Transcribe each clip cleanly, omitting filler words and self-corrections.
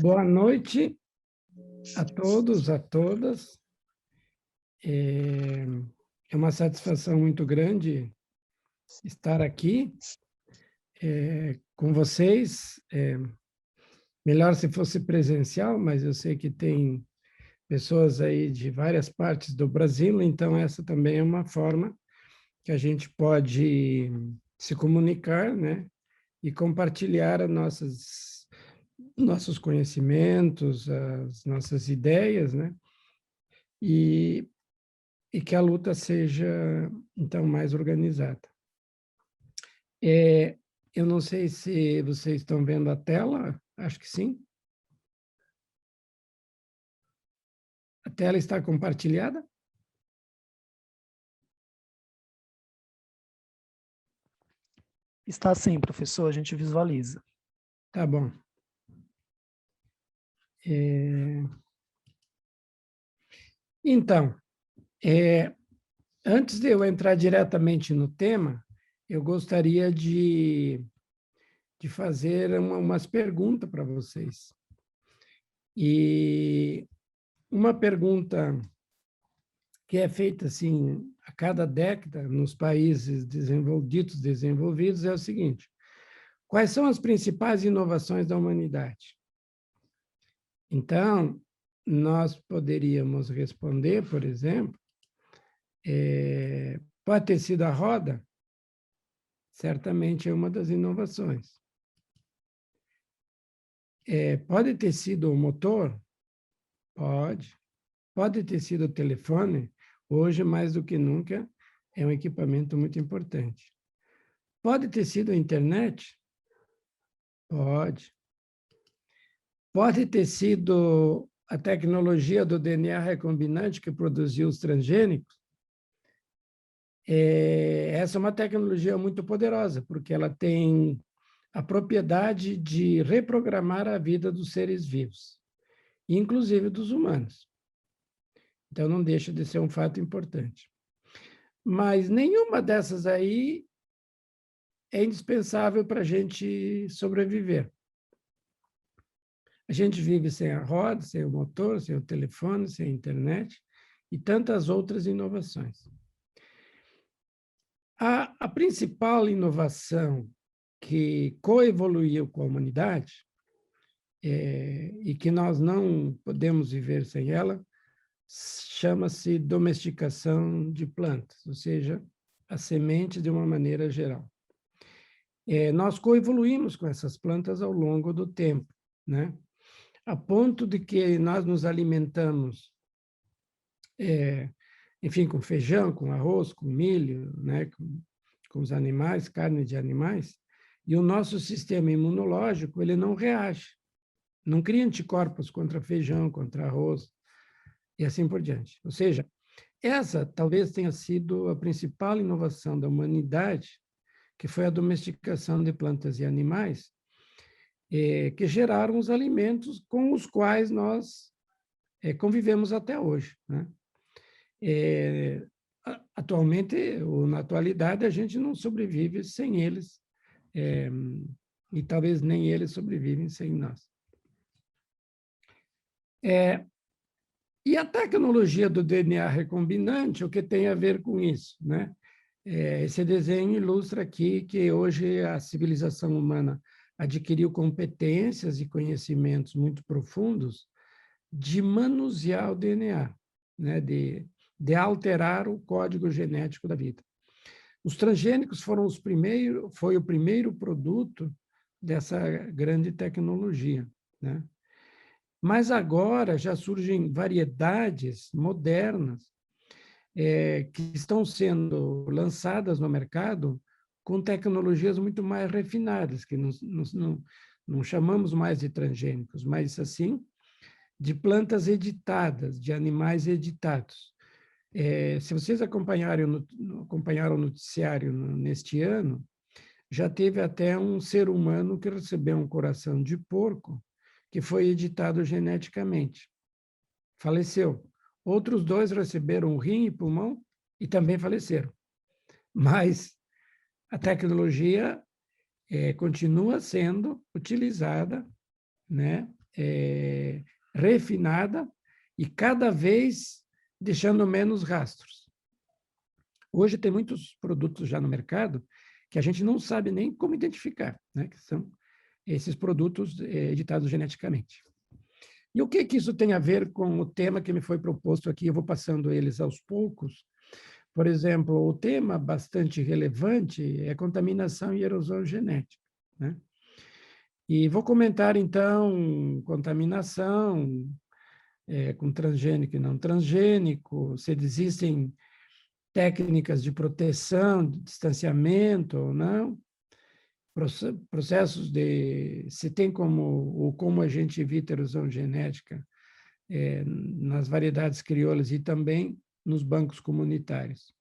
Boa noite a todos, a todas. É uma satisfação muito grande estar aqui com vocês. Melhor se fosse presencial, mas eu sei que tem pessoas aí de várias partes do Brasil, então essa também é uma forma que a gente pode se comunicar, né? E compartilhar nossos conhecimentos, as nossas ideias, né? E que a luta seja, então, mais organizada. Eu não sei se vocês estão vendo a tela, acho que sim. A tela está compartilhada? Está sim, professor, a gente visualiza. Tá bom. Então, antes de eu entrar diretamente no tema, eu gostaria de fazer umas perguntas para vocês. E uma pergunta que é feita assim a cada década nos países ditos desenvolvidos é o seguinte: quais são as principais inovações da humanidade? Então, nós poderíamos responder, por exemplo, pode ter sido a roda? Certamente é uma das inovações. Pode ter sido o motor? Pode. Pode ter sido o telefone? Hoje, mais do que nunca, é um equipamento muito importante. Pode ter sido a internet? Pode. Pode ter sido a tecnologia do DNA recombinante que produziu os transgênicos? Essa é uma tecnologia muito poderosa, porque ela tem a propriedade de reprogramar a vida dos seres vivos, inclusive dos humanos. Então, não deixa de ser um fato importante. Mas nenhuma dessas aí é indispensável para a gente sobreviver. A gente vive sem a roda, sem o motor, sem o telefone, sem a internet e tantas outras inovações. A principal inovação que coevoluiu com a humanidade e que nós não podemos viver sem ela chama-se domesticação de plantas, ou seja, a semente de uma maneira geral. Nós coevoluímos com essas plantas ao longo do tempo, né? A ponto de que nós nos alimentamos, enfim, com feijão, com arroz, com milho, né? Com os animais, carne de animais, e o nosso sistema imunológico ele não reage, não cria anticorpos contra feijão, contra arroz, e assim por diante. Ou seja, essa talvez tenha sido a principal inovação da humanidade, que foi a domesticação de plantas e animais, que geraram os alimentos com os quais nós convivemos até hoje, né? Atualmente, ou na atualidade, a gente não sobrevive sem eles, e talvez nem eles sobrevivem sem nós. E a tecnologia do DNA recombinante, o que tem a ver com isso, né? Esse desenho ilustra aqui que hoje a civilização humana adquiriu competências e conhecimentos muito profundos de manusear o DNA, né? De alterar o código genético da vida. Os transgênicos foi o primeiro produto dessa grande tecnologia, né? Mas agora já surgem variedades modernas que estão sendo lançadas no mercado com tecnologias muito mais refinadas, que não chamamos mais de transgênicos, mas, assim, de plantas editadas, de animais editados. Se vocês acompanharam o noticiário neste ano, já teve até um ser humano que recebeu um coração de porco que foi editado geneticamente. Faleceu. Outros 2 receberam um rim e pulmão e também faleceram. Mas a tecnologia continua sendo utilizada, né, refinada e cada vez deixando menos rastros. Hoje tem muitos produtos já no mercado que a gente não sabe nem como identificar, né? Que são esses produtos editados geneticamente. E o que isso tem a ver com o tema que me foi proposto aqui? Eu vou passando eles aos poucos. Por exemplo, o tema bastante relevante é contaminação e erosão genética, né? E vou comentar, então, contaminação com transgênico e não transgênico, se existem técnicas de proteção, de distanciamento ou não, processos de se tem como ou como a gente evita erosão genética nas variedades crioulas e também nos bancos comunitários.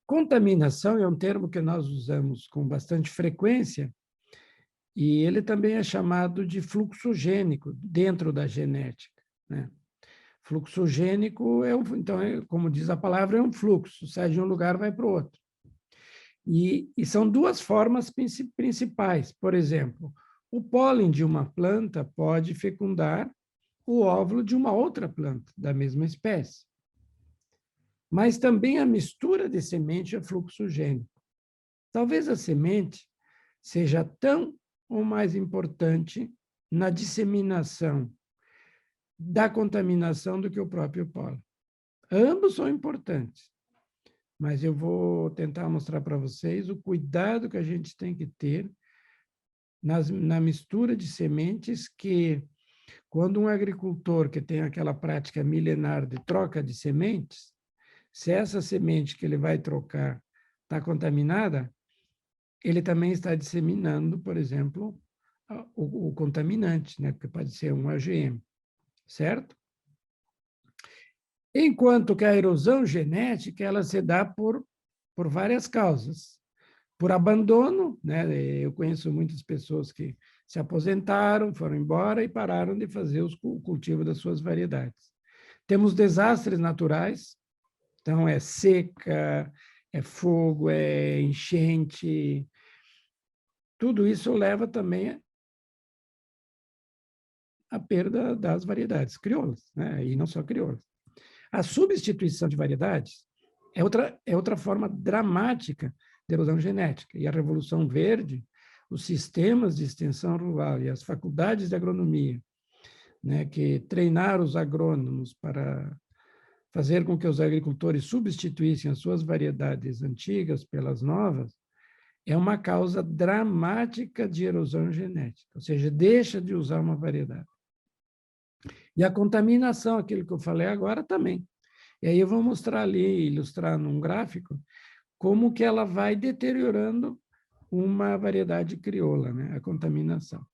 Contaminação é um termo que nós usamos com bastante frequência e ele também é chamado de fluxogênico dentro da genética, né? Fluxogênico então, como diz a palavra, é um fluxo, sai de um lugar, vai para o outro. E são duas formas principais. Por exemplo, o pólen de uma planta pode fecundar o óvulo de uma outra planta da mesma espécie. Mas também a mistura de semente é fluxogênico. Talvez a semente seja tão ou mais importante na disseminação da contaminação do que o próprio pólen. Ambos são importantes, mas eu vou tentar mostrar para vocês o cuidado que a gente tem que ter na mistura de sementes, que quando um agricultor que tem aquela prática milenar de troca de sementes, se essa semente que ele vai trocar está contaminada, ele também está disseminando, por exemplo, o contaminante, né? Que pode ser um AGM, certo? Enquanto que a erosão genética ela se dá por várias causas. Por abandono, né? Eu conheço muitas pessoas que se aposentaram, foram embora e pararam de fazer o cultivo das suas variedades. Temos desastres naturais, então é seca, é fogo, é enchente. Tudo isso leva também à perda das variedades crioulas, né? E não só crioulas. A substituição de variedades é outra forma dramática de erosão genética. E a Revolução Verde, os sistemas de extensão rural e as faculdades de agronomia, né, que treinaram os agrônomos para fazer com que os agricultores substituíssem as suas variedades antigas pelas novas, é uma causa dramática de erosão genética, ou seja, deixa de usar uma variedade. E a contaminação, aquilo que eu falei agora, também. E aí eu vou mostrar ali, ilustrar num gráfico, como que ela vai deteriorando uma variedade crioula, né? A contaminação.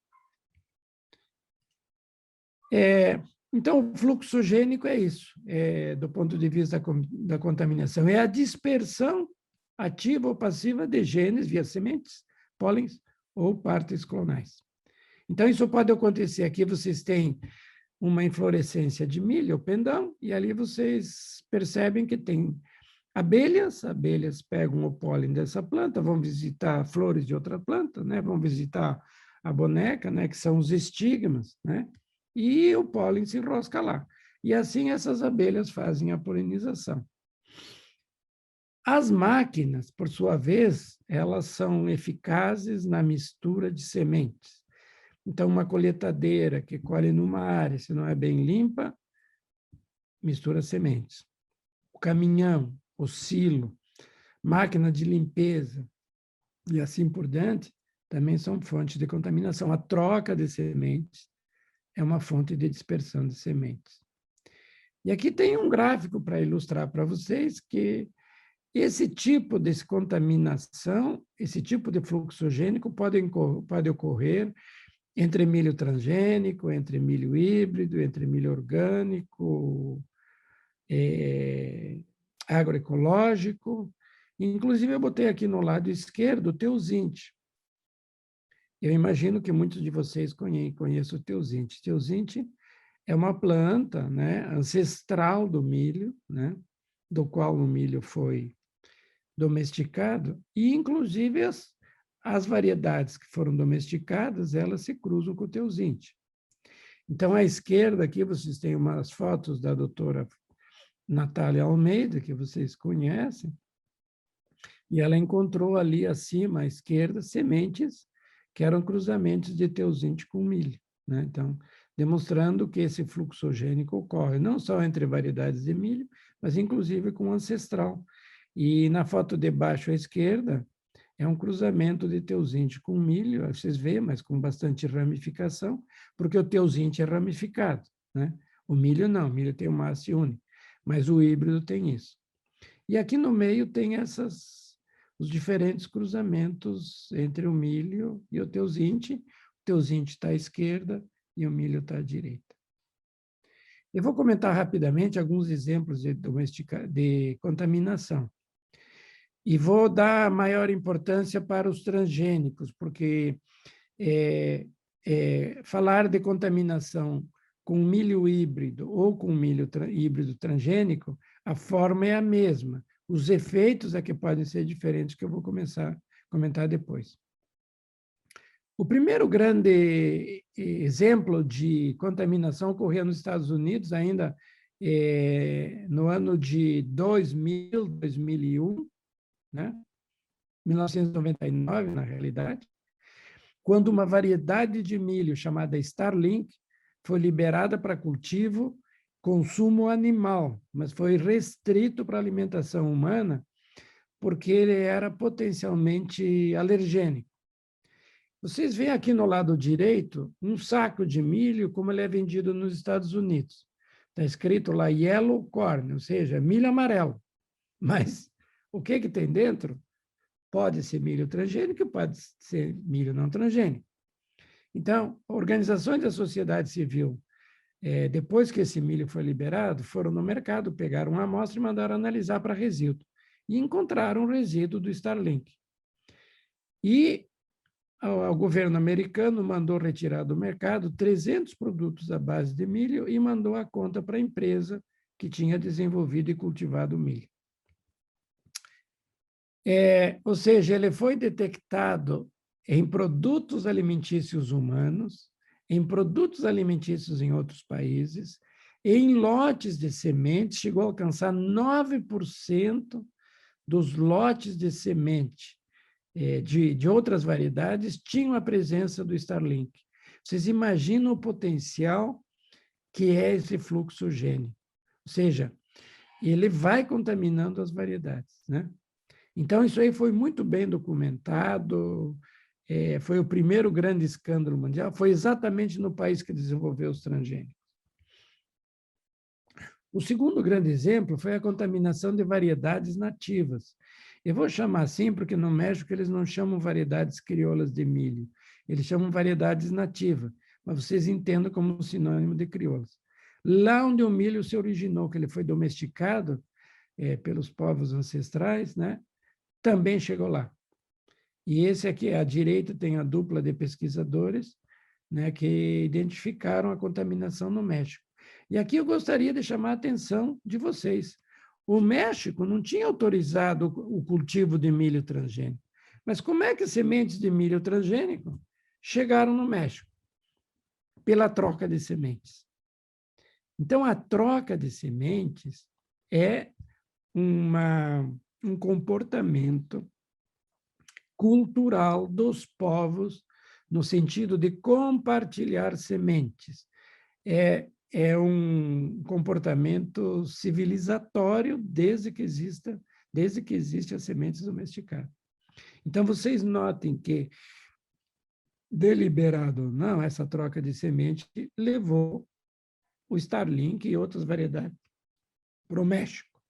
Então, o fluxogênico é isso, do ponto de vista da contaminação. É a dispersão ativa ou passiva de genes via sementes, pólens ou partes clonais. Então, isso pode acontecer. Aqui vocês têm uma inflorescência de milho, ou pendão, e ali vocês percebem que tem abelhas pegam o pólen dessa planta, vão visitar flores de outra planta, né? Vão visitar a boneca, né? Que são os estigmas, né? E o pólen se enrosca lá. E assim essas abelhas fazem a polinização. As máquinas, por sua vez, elas são eficazes na mistura de sementes. Então, uma colheitadeira que colhe numa área, se não é bem limpa, mistura sementes. O caminhão, o silo, máquina de limpeza e assim por diante, também são fontes de contaminação. A troca de sementes é uma fonte de dispersão de sementes. E aqui tem um gráfico para ilustrar para vocês que esse tipo de contaminação, esse tipo de fluxogênico pode ocorrer entre milho transgênico, entre milho híbrido, entre milho orgânico, agroecológico. Inclusive, eu botei aqui no lado esquerdo o teosinte. Eu imagino que muitos de vocês conheçam o teosinte. Teosinte é uma planta, né, ancestral do milho, né, do qual o milho foi domesticado, e, inclusive, as variedades que foram domesticadas, elas se cruzam com o teosinte. Então, à esquerda aqui, vocês têm umas fotos da doutora Natália Almeida, que vocês conhecem, e ela encontrou ali acima, à esquerda, sementes que eram cruzamentos de teosinte com milho, né? Então, demonstrando que esse fluxogênico ocorre não só entre variedades de milho, mas inclusive com o ancestral. E na foto de baixo à esquerda, é um cruzamento de teosinte com milho, vocês veem, mas com bastante ramificação, porque o teosinte é ramificado, né? O milho não, o milho tem uma haste única, mas o híbrido tem isso. E aqui no meio tem os diferentes cruzamentos entre o milho e o teosinte. O teosinte está à esquerda e o milho está à direita. Eu vou comentar rapidamente alguns exemplos de contaminação. E vou dar maior importância para os transgênicos, porque falar de contaminação com milho híbrido ou com milho híbrido transgênico, a forma é a mesma. Os efeitos é que podem ser diferentes, que eu vou começar a comentar depois. O primeiro grande exemplo de contaminação ocorreu nos Estados Unidos, ainda no ano de 2000, 2001, né? 1999, na realidade, quando uma variedade de milho chamada Starlink foi liberada para cultivo, consumo animal, mas foi restrito para alimentação humana, porque ele era potencialmente alergênico. Vocês veem aqui no lado direito um saco de milho, como ele é vendido nos Estados Unidos. Está escrito lá yellow corn, ou seja, milho amarelo. Mas o que tem dentro? Pode ser milho transgênico, pode ser milho não transgênico. Então, organizações da sociedade civil, depois que esse milho foi liberado, foram no mercado, pegaram uma amostra e mandaram analisar para resíduo. E encontraram resíduo do Starlink. E o governo americano mandou retirar do mercado 300 produtos à base de milho e mandou a conta para a empresa que tinha desenvolvido e cultivado o milho. Ou seja, ele foi detectado em produtos alimentícios humanos, em produtos alimentícios em outros países, em lotes de sementes, chegou a alcançar 9% dos lotes de semente de outras variedades tinham a presença do Starlink. Vocês imaginam o potencial que é esse fluxo gênico. Ou seja, ele vai contaminando as variedades, né? Então, isso aí foi muito bem documentado, foi o primeiro grande escândalo mundial, foi exatamente no país que desenvolveu os transgênicos. O segundo grande exemplo foi a contaminação de variedades nativas. Eu vou chamar assim porque no México eles não chamam variedades crioulas de milho, eles chamam variedades nativas, mas vocês entendam como sinônimo de crioulas. Lá onde o milho se originou, que ele foi domesticado pelos povos ancestrais, né, também chegou lá. E esse aqui, à direita, tem a dupla de pesquisadores, né, que identificaram a contaminação no México. E aqui eu gostaria de chamar a atenção de vocês. O México não tinha autorizado o cultivo de milho transgênico. Mas como é que sementes de milho transgênico chegaram no México? Pela troca de sementes. Então, a troca de sementes é um comportamento cultural dos povos, no sentido de compartilhar sementes. É um comportamento civilizatório desde que existe as sementes domesticadas. Então, vocês notem que, deliberado ou não, essa troca de semente levou o Starlink e outras variedades para o México.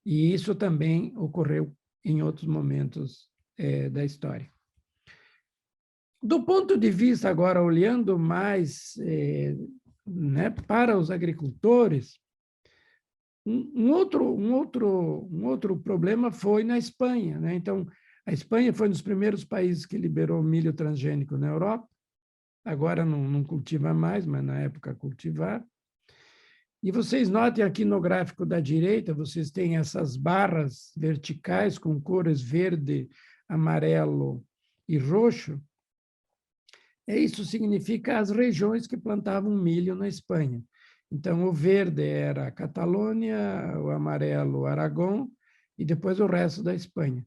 E isso também ocorreu em outros momentos da história. Do ponto de vista, agora, olhando mais né, para os agricultores, um outro problema foi na Espanha, né? Então, a Espanha foi um dos primeiros países que liberou milho transgênico na Europa. Agora não cultiva mais, mas na época cultivava. E vocês notem aqui no gráfico da direita, vocês têm essas barras verticais com cores verde, amarelo e roxo, isso significa as regiões que plantavam milho na Espanha. Então, o verde era a Catalônia, o amarelo, o Aragão, e depois o resto da Espanha.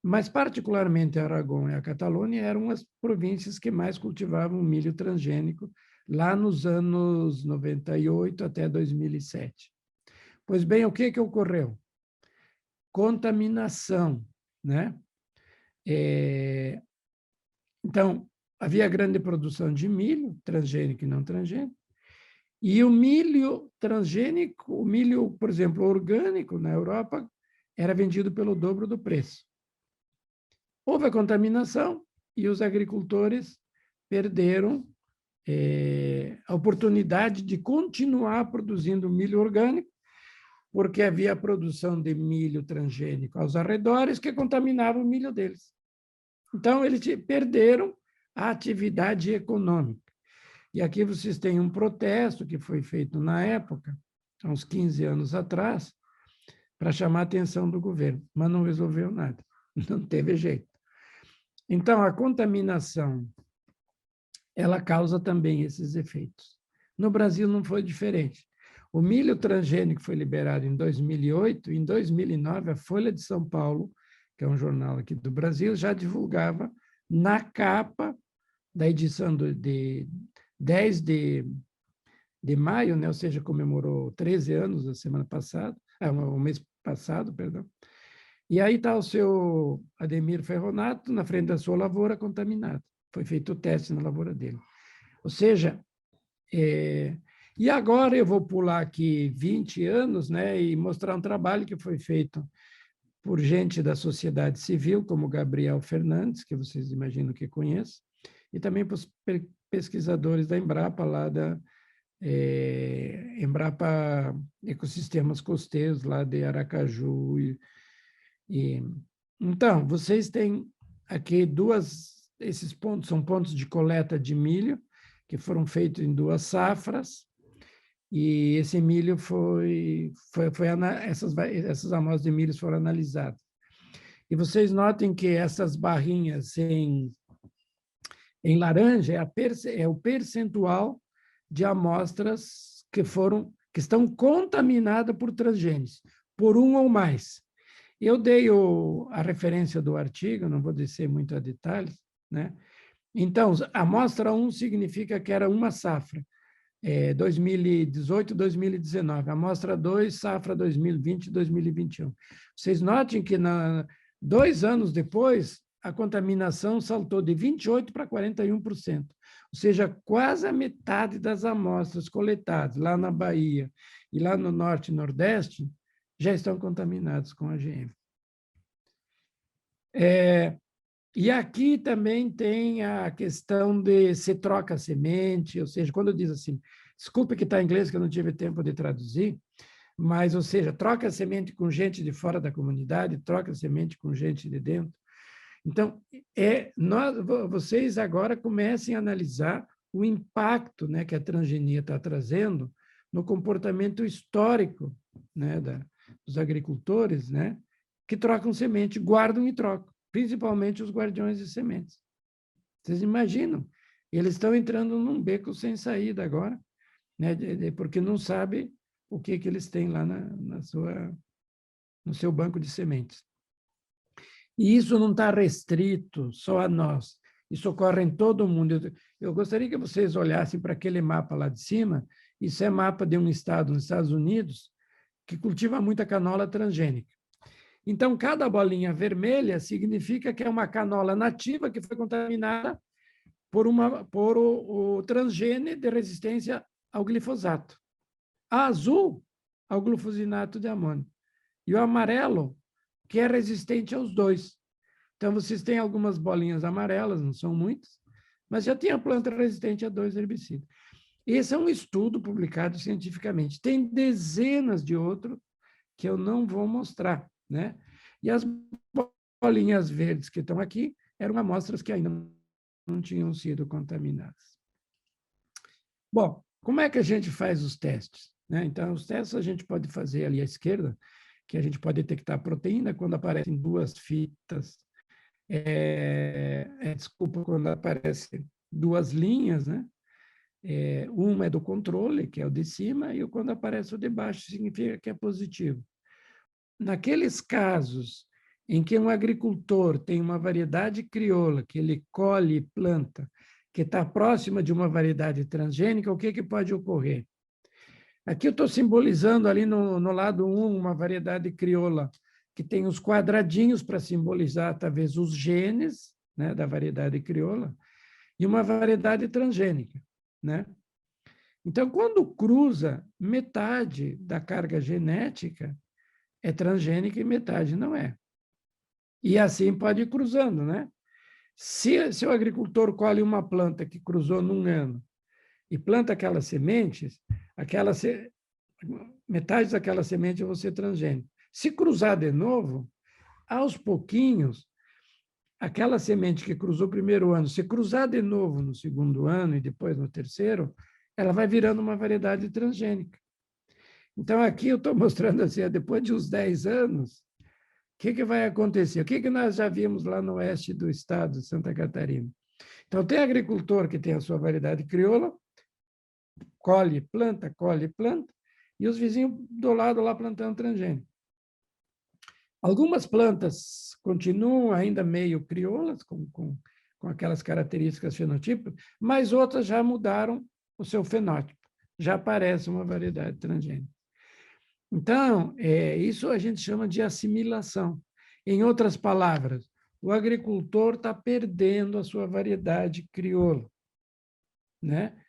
Mas, particularmente, Aragão e a Catalônia eram as províncias que mais cultivavam milho transgênico lá nos anos 98 até 2007. Pois bem, o que ocorreu? Contaminação, né? Então, havia grande produção de milho, transgênico e não transgênico, e o milho transgênico, o milho, por exemplo, orgânico na Europa, era vendido pelo dobro do preço. Houve a contaminação e os agricultores perderam a oportunidade de continuar produzindo milho orgânico, porque havia a produção de milho transgênico aos arredores que contaminava o milho deles. Então, eles perderam a atividade econômica. E aqui vocês têm um protesto que foi feito na época, há uns 15 anos atrás, para chamar a atenção do governo, mas não resolveu nada, não teve jeito. Então, a contaminação, ela causa também esses efeitos. No Brasil não foi diferente. O milho transgênico foi liberado em 2008, em 2009, a Folha de São Paulo, que é um jornal aqui do Brasil, já divulgava na capa da edição de 10 de maio, né? Ou seja, comemorou 13 anos a semana passada, o mês passado, perdão. E aí está o seu Ademir Ferronato na frente da sua lavoura contaminado. Foi feito o teste na lavoura dele. Ou seja, e agora eu vou pular aqui 20 anos, né, e mostrar um trabalho que foi feito por gente da sociedade civil, como Gabriel Fernandes, que vocês imaginam que conhecem, e também para os pesquisadores da Embrapa, lá da Embrapa Ecossistemas Costeiros, lá de Aracaju. Então, vocês têm aqui esses pontos, são pontos de coleta de milho, que foram feitos em 2 safras, e esse milho essas amostras de milho foram analisadas. E vocês notem que essas barrinhas em laranja é o percentual de amostras que estão contaminadas por transgênicos, por um ou mais. Eu dei a referência do artigo, não vou descer muito a detalhes, né? Então, a amostra 1 significa que era uma safra, 2018, 2019. Amostra 2, safra 2020, 2021. Vocês notem que 2 anos depois, a contaminação saltou de 28% para 41%. Ou seja, quase a metade das amostras coletadas lá na Bahia e lá no Norte e Nordeste já estão contaminados com AGM. E aqui também tem a questão de se troca semente, ou seja, quando diz assim, desculpe que está em inglês, que eu não tive tempo de traduzir, mas, ou seja, troca semente com gente de fora da comunidade, troca semente com gente de dentro. Então, vocês agora comecem a analisar o impacto, né, que a transgenia está trazendo no comportamento histórico, né, dos agricultores, né, que trocam semente, guardam e trocam, principalmente os guardiões de sementes. Vocês imaginam? Eles estão entrando num beco sem saída agora, né, porque não sabem o que eles têm lá no seu banco de sementes. E isso não está restrito só a nós, isso ocorre em todo o mundo. Eu gostaria que vocês olhassem para aquele mapa lá de cima, isso é mapa de um estado nos Estados Unidos que cultiva muita canola transgênica. Então, cada bolinha vermelha significa que é uma canola nativa que foi contaminada por o transgene de resistência ao glifosato. A azul, ao glufosinato de amônio. E o amarelo, que é resistente aos dois. Então, vocês têm algumas bolinhas amarelas, não são muitas, mas já tem a planta resistente a 2 herbicidas. Esse é um estudo publicado cientificamente. Tem dezenas de outros que eu não vou mostrar, né? E as bolinhas verdes que estão aqui eram amostras que ainda não tinham sido contaminadas. Bom, como é que a gente faz os testes? Né? Então, os testes a gente pode fazer ali à esquerda, que a gente pode detectar a proteína quando aparecem 2 fitas desculpa, quando aparecem duas linhas, né? Uma é do controle, que é o de cima, e quando aparece o de baixo, significa que é positivo. Naqueles casos em que um agricultor tem uma variedade crioula, que ele colhe e planta, que está próxima de uma variedade transgênica, o que pode ocorrer? Aqui eu estou simbolizando ali no lado 1 uma variedade crioula que tem os quadradinhos para simbolizar, talvez, os genes, né, da variedade crioula, e uma variedade transgênica, né? Então, quando cruza, metade da carga genética é transgênica e metade não é. E assim pode ir cruzando, né? Se o agricultor colhe uma planta que cruzou num ano e planta aquelas sementes, metade daquela semente vão ser transgênica. Se cruzar de novo, aos pouquinhos, aquela semente que cruzou o primeiro ano, se cruzar de novo no segundo ano e depois no terceiro, ela vai virando uma variedade transgênica. Então, aqui eu estou mostrando assim, depois de uns 10 anos, o que vai acontecer? O que nós já vimos lá no oeste do estado de Santa Catarina? Então, tem agricultor que tem a sua variedade crioula, colhe planta, e os vizinhos do lado lá plantando transgênico. Algumas plantas continuam ainda meio crioulas, com aquelas características fenotípicas, mas outras já mudaram o seu fenótipo, já aparece uma variedade transgênica. Então, isso a gente chama de assimilação. Em outras palavras, o agricultor está perdendo a sua variedade crioula, né?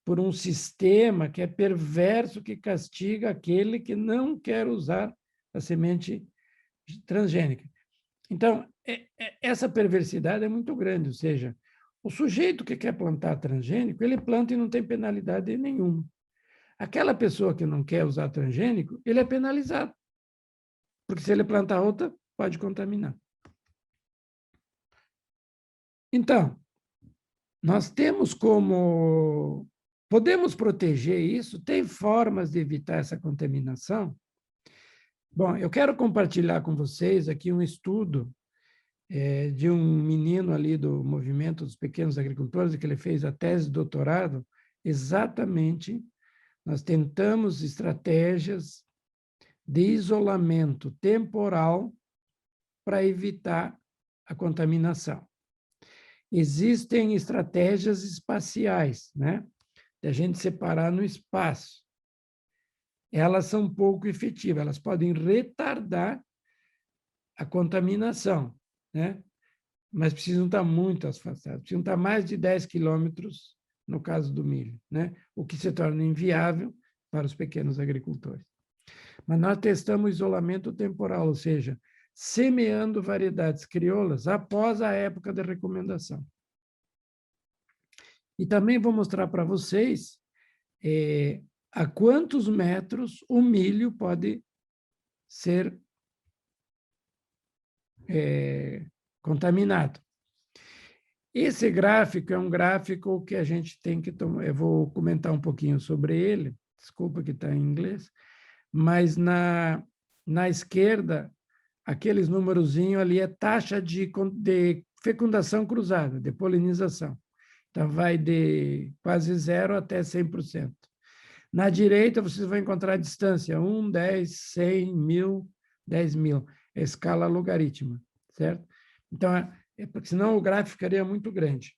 Por um sistema que é perverso, que castiga aquele que não quer usar a semente transgênica. Então, essa perversidade é muito grande, ou seja, o sujeito que quer plantar transgênico, ele planta e não tem penalidade nenhuma. Aquela pessoa que não quer usar transgênico, ele é penalizado, porque se ele plantar outra, pode contaminar. Então, nós temos como... Podemos proteger isso? Tem formas de evitar essa contaminação? Bom, eu quero compartilhar com vocês aqui um estudo de um menino ali do Movimento dos Pequenos Agricultores, que ele fez a tese de doutorado, exatamente, nós tentamos estratégias de isolamento temporal para evitar a contaminação. Existem estratégias espaciais, né? De a gente separar no espaço. Elas são pouco efetivas, elas podem retardar a contaminação, né? Mas precisam estar muito afastadas, precisam estar mais de 10 quilômetros no caso do milho, né? O que se torna inviável para os pequenos agricultores. Mas nós testamos isolamento temporal, ou seja, semeando variedades crioulas após a época da recomendação. E também vou mostrar para vocês a quantos metros o milho pode ser contaminado. Esse gráfico é um gráfico que a gente tem que tomar. Eu vou comentar um pouquinho sobre ele, desculpa que está em inglês, mas na esquerda, aqueles numerozinhos ali é taxa de fecundação cruzada, de polinização. Então, vai de quase 0 até 100%. Na direita, vocês vão encontrar a distância, 1, 10, 100, 1000, 10.000. É escala logarítmica, certo? Então, porque senão o gráfico ficaria muito grande.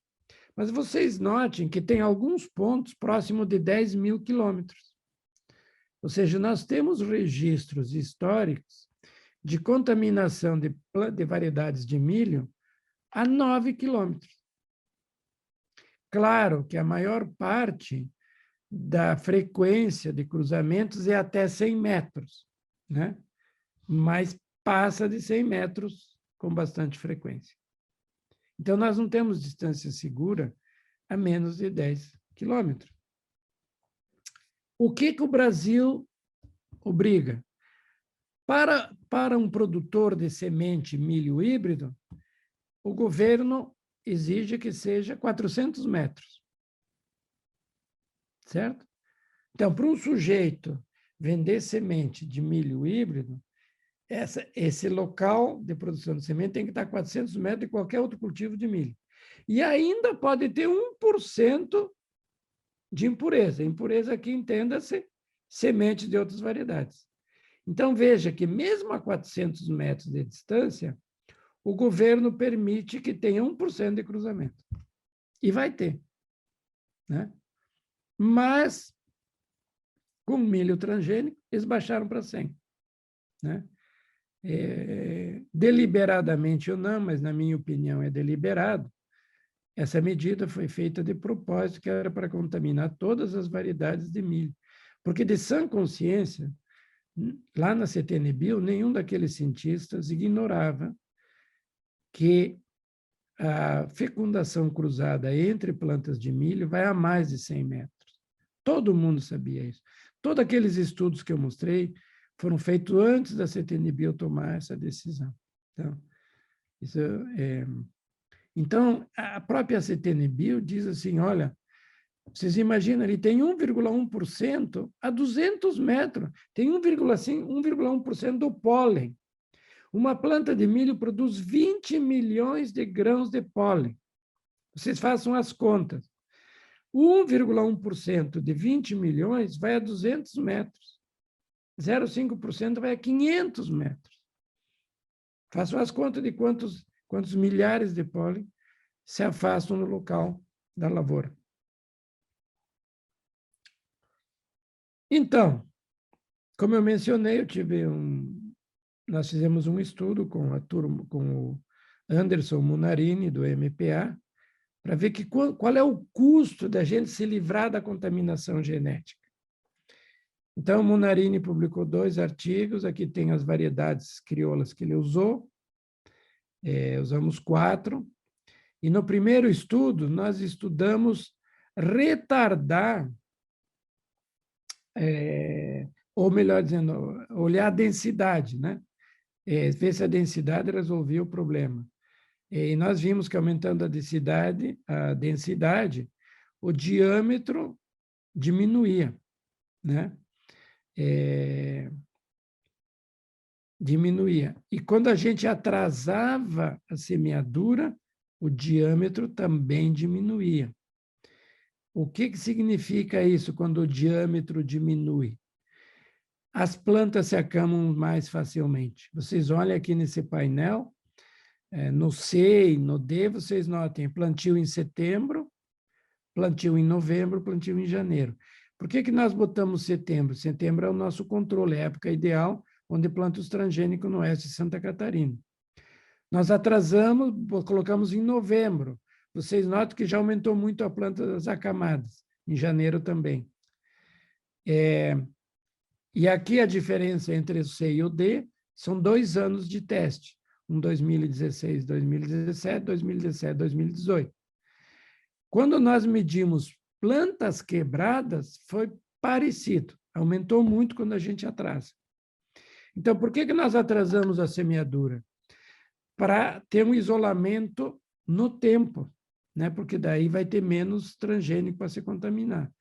Mas vocês notem que tem alguns pontos próximos de 10.000 quilômetros. Ou seja, nós temos registros históricos de contaminação de variedades de milho a 9 quilômetros. Claro que a maior parte da frequência de cruzamentos é até 100 metros, né? Mas passa de 100 metros com bastante frequência. Então, nós não temos distância segura a menos de 10 quilômetros. O que o Brasil obriga? Para um produtor de semente milho híbrido, o governo exige que seja 400 metros. Certo? Então, para um sujeito vender semente de milho híbrido, esse local de produção de semente tem que estar a 400 metros de qualquer outro cultivo de milho. E ainda pode ter 1% de impureza. Impureza aqui, entenda-se, sementes de outras variedades. Então, veja que mesmo a 400 metros de distância, o governo permite que tenha 1% de cruzamento. E vai ter, né? Mas, com milho transgênico, eles baixaram para 100, né? Deliberadamente ou não, mas na minha opinião é deliberado, essa medida foi feita de propósito, que era para contaminar todas as variedades de milho. Porque, de sã consciência, lá na CTN-Bio, nenhum daqueles cientistas ignorava que a fecundação cruzada entre plantas de milho vai a mais de 100 metros. Todo mundo sabia isso. Todos aqueles estudos que eu mostrei foram feitos antes da CTN-Bio tomar essa decisão. Então, a própria CTN-Bio diz assim, olha, vocês imaginam, ele tem 1,1% a 200 metros, tem 1,1% do pólen. Uma planta de milho produz 20 milhões de grãos de pólen. Vocês façam as contas. 1,1% de 20 milhões vai a 200 metros. 0,5% vai a 500 metros. Façam as contas de quantos milhares de pólen se afastam no local da lavoura. Então, como eu mencionei, nós fizemos um estudo com a turma, com o Anderson Munarini, do MPA, para ver qual é o custo da gente se livrar da contaminação genética. Então, o Munarini publicou 2 artigos, aqui tem as variedades crioulas que ele usou, usamos 4, e no primeiro estudo, nós estudamos retardar, ou melhor dizendo, olhar a densidade, né? Ver se a densidade resolvia o problema. E nós vimos que aumentando a densidade, o diâmetro diminuía, né? Diminuía. E quando a gente atrasava a semeadura, o diâmetro também diminuía. O que significa isso quando o diâmetro diminui? As plantas se acamam mais facilmente. Vocês olham aqui nesse painel, no C e no D, vocês notem plantio em setembro, plantio em novembro, plantio em janeiro. Por que nós botamos setembro? Setembro é o nosso controle, é a época ideal onde planta os transgênicos no oeste de Santa Catarina. Nós atrasamos, colocamos em novembro. Vocês notam que já aumentou muito a planta das acamadas, em janeiro também. E aqui a diferença entre o C e o D são 2 anos de teste. 2016, 2017, 2017, 2018. Quando nós medimos plantas quebradas, foi parecido. Aumentou muito quando a gente atrasa. Então, por que nós atrasamos a semeadura? Para ter um isolamento no tempo, né? Porque daí vai ter menos transgênico para se contaminar.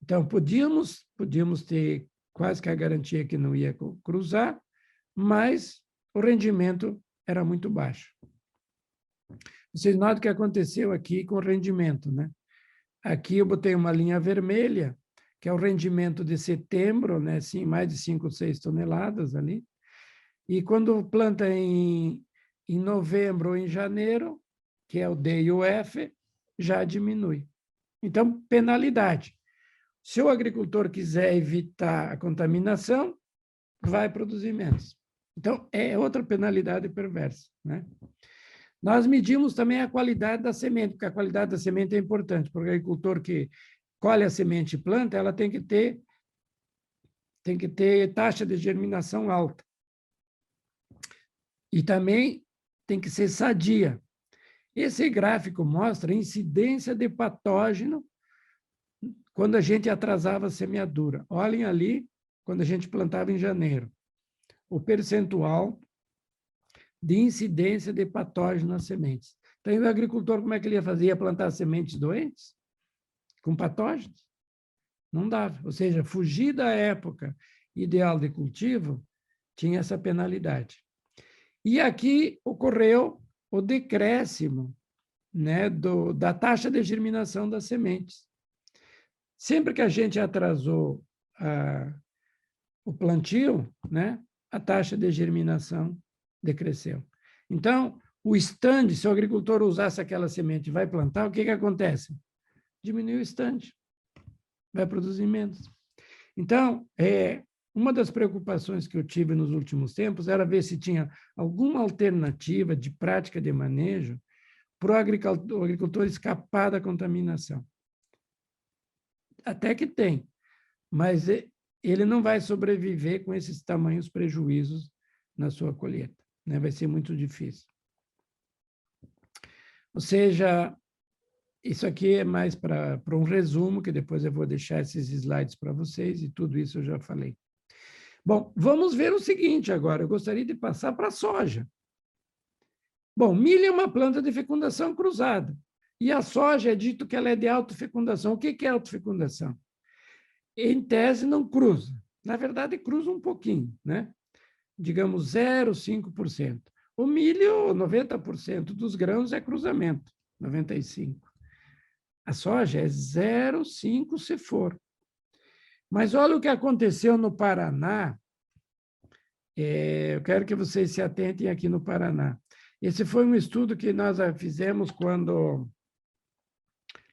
Então, podíamos ter quase que a garantia que não ia cruzar, mas o rendimento era muito baixo. Vocês notam o que aconteceu aqui com o rendimento, né? Aqui eu botei uma linha vermelha, que é o rendimento de setembro, né? Sim, mais de 5 ou 6 toneladas ali. E quando planta em novembro ou em janeiro, que é o D e o F, já diminui. Então, penalidade. Se o agricultor quiser evitar a contaminação, vai produzir menos. Então, é outra penalidade perversa, né? Nós medimos também a qualidade da semente, porque a qualidade da semente é importante, porque o agricultor que colhe a semente e planta, ela tem que ter taxa de germinação alta. E também tem que ser sadia. Esse gráfico mostra a incidência de patógeno quando a gente atrasava a semeadura. Olhem ali, quando a gente plantava em janeiro, o percentual de incidência de patógeno nas sementes. Então, o agricultor, como é que ele ia fazer? Ia plantar sementes doentes? Com patógenos? Não dava. Ou seja, fugir da época ideal de cultivo tinha essa penalidade. E aqui ocorreu o decréscimo, né, da taxa de germinação das sementes. Sempre que a gente atrasou o plantio, né, a taxa de germinação decresceu. Então, o estande, se o agricultor usasse aquela semente e vai plantar, o que acontece? Diminui o estande, vai produzir menos. Então, uma das preocupações que eu tive nos últimos tempos era ver se tinha alguma alternativa de prática de manejo para o agricultor escapar da contaminação. Até que tem, mas ele não vai sobreviver com esses tamanhos prejuízos na sua colheita, né? Vai ser muito difícil. Ou seja, isso aqui é mais para um resumo, que depois eu vou deixar esses slides para vocês, e tudo isso eu já falei. Bom, vamos ver o seguinte agora. Eu gostaria de passar para a soja. Bom, milho é uma planta de fecundação cruzada. E a soja é dito que ela é de autofecundação. O que é autofecundação? Em tese, não cruza. Na verdade, cruza um pouquinho, né? Digamos 0,5%. O milho, 90% dos grãos é cruzamento, 95%. A soja é 0,5% se for. Mas olha o que aconteceu no Paraná. Eu quero que vocês se atentem aqui no Paraná. Esse foi um estudo que nós fizemos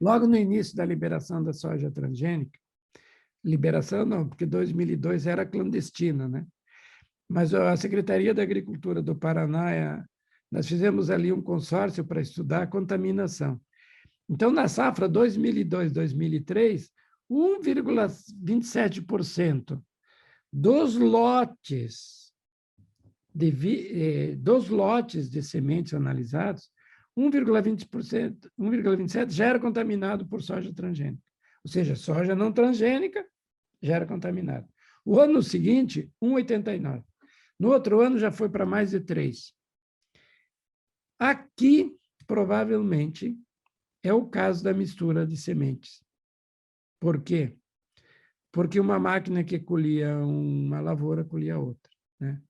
logo no início da liberação da soja transgênica. Liberação não, porque 2002 era clandestina, né? Mas a Secretaria da Agricultura do Paraná, nós fizemos ali um consórcio para estudar a contaminação. Então, na safra 2002-2003, 1,27% dos lotes de sementes analisados, 1,27% já era contaminado por soja transgênica. Ou seja, soja não transgênica já era contaminada. O ano seguinte, 1,89%. No outro ano, já foi para mais de 3%. Aqui, provavelmente, é o caso da mistura de sementes. Por quê? Porque uma máquina que colhia uma lavoura, colhia outra, né?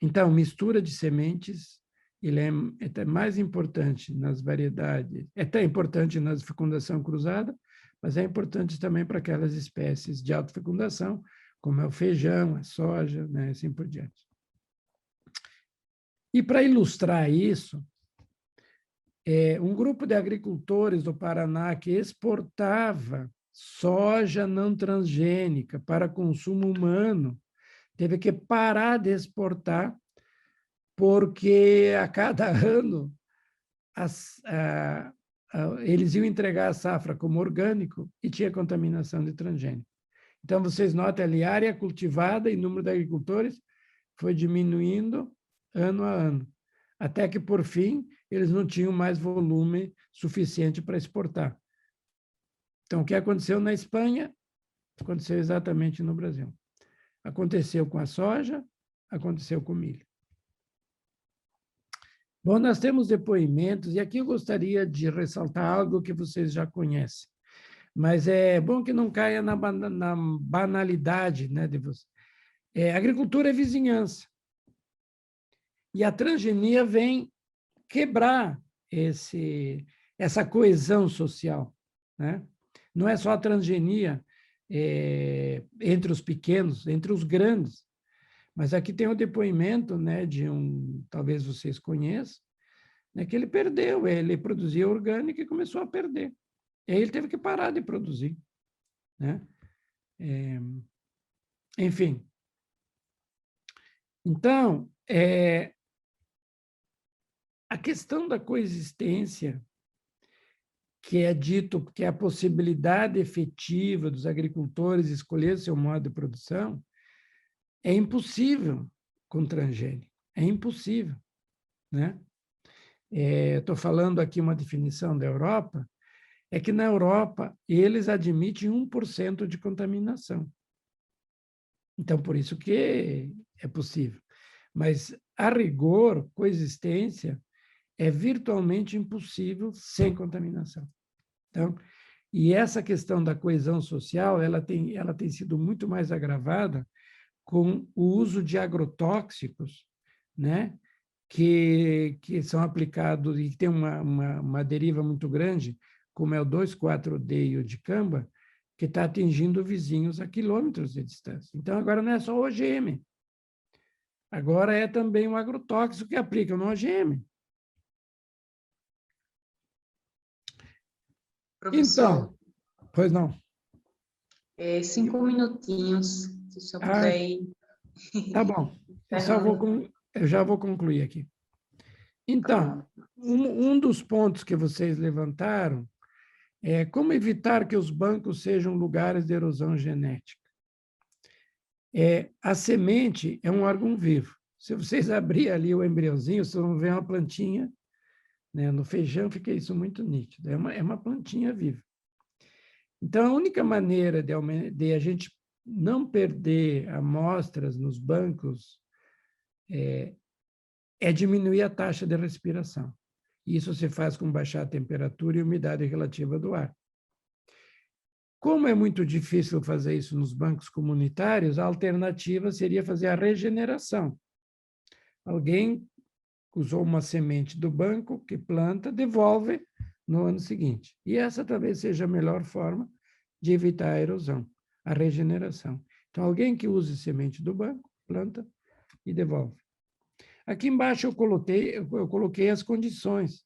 Então, mistura de sementes, ele é até mais importante nas variedades, é até importante na fecundação cruzada, mas é importante também para aquelas espécies de autofecundação, como é o feijão, a soja, né, assim por diante. E para ilustrar isso, um grupo de agricultores do Paraná que exportava soja não transgênica para consumo humano teve que parar de exportar porque a cada ano eles iam entregar a safra como orgânico e tinha contaminação de transgênico. Então, vocês notam ali, a área cultivada e número de agricultores foi diminuindo ano a ano, até que, por fim, eles não tinham mais volume suficiente para exportar. Então, o que aconteceu na Espanha, aconteceu exatamente no Brasil. Aconteceu com a soja, aconteceu com o milho. Bom, nós temos depoimentos, e aqui eu gostaria de ressaltar algo que vocês já conhecem, mas é bom que não caia na banalidade, né, de você. Agricultura é vizinhança. E a transgenia vem quebrar essa coesão social, né? Não é só a transgenia entre os pequenos, entre os grandes. Mas aqui tem o depoimento, né, de talvez vocês conheçam, né, que ele perdeu, ele produzia orgânico e começou a perder. E aí ele teve que parar de produzir, né? Enfim. Então, a questão da coexistência, que é dito que é a possibilidade efetiva dos agricultores escolher seu modo de produção, é impossível com transgênico. É impossível, né? Estou falando aqui uma definição da Europa, é que na Europa eles admitem 1% de contaminação. Então, por isso que é possível. Mas, a rigor, coexistência é virtualmente impossível sem contaminação. Então, e essa questão da coesão social, ela tem sido muito mais agravada com o uso de agrotóxicos, né, que são aplicados e que tem uma deriva muito grande, como é o 2,4-D e o dicamba, que está atingindo vizinhos a quilômetros de distância. Então, agora não é só o OGM, agora é também um agrotóxico que aplica no OGM. Professor, Então, pois não. 5 minutinhos, se o senhor puder ir. Tá bom. Eu já vou concluir aqui. Então, um dos pontos que vocês levantaram é como evitar que os bancos sejam lugares de erosão genética. A semente é um órgão vivo. Se vocês abrirem ali o embriãozinho, vocês vão ver uma plantinha, né? No feijão fica isso muito nítido. É uma plantinha viva. Então, a única maneira de a gente não perder amostras nos bancos é diminuir a taxa de respiração. Isso se faz com baixar a temperatura e umidade relativa do ar. Como é muito difícil fazer isso nos bancos comunitários, a alternativa seria fazer a regeneração. Alguém usou uma semente do banco que planta, devolve no ano seguinte. E essa talvez seja a melhor forma de evitar a erosão, a regeneração. Então, alguém que use semente do banco, planta e devolve. Aqui embaixo eu coloquei as condições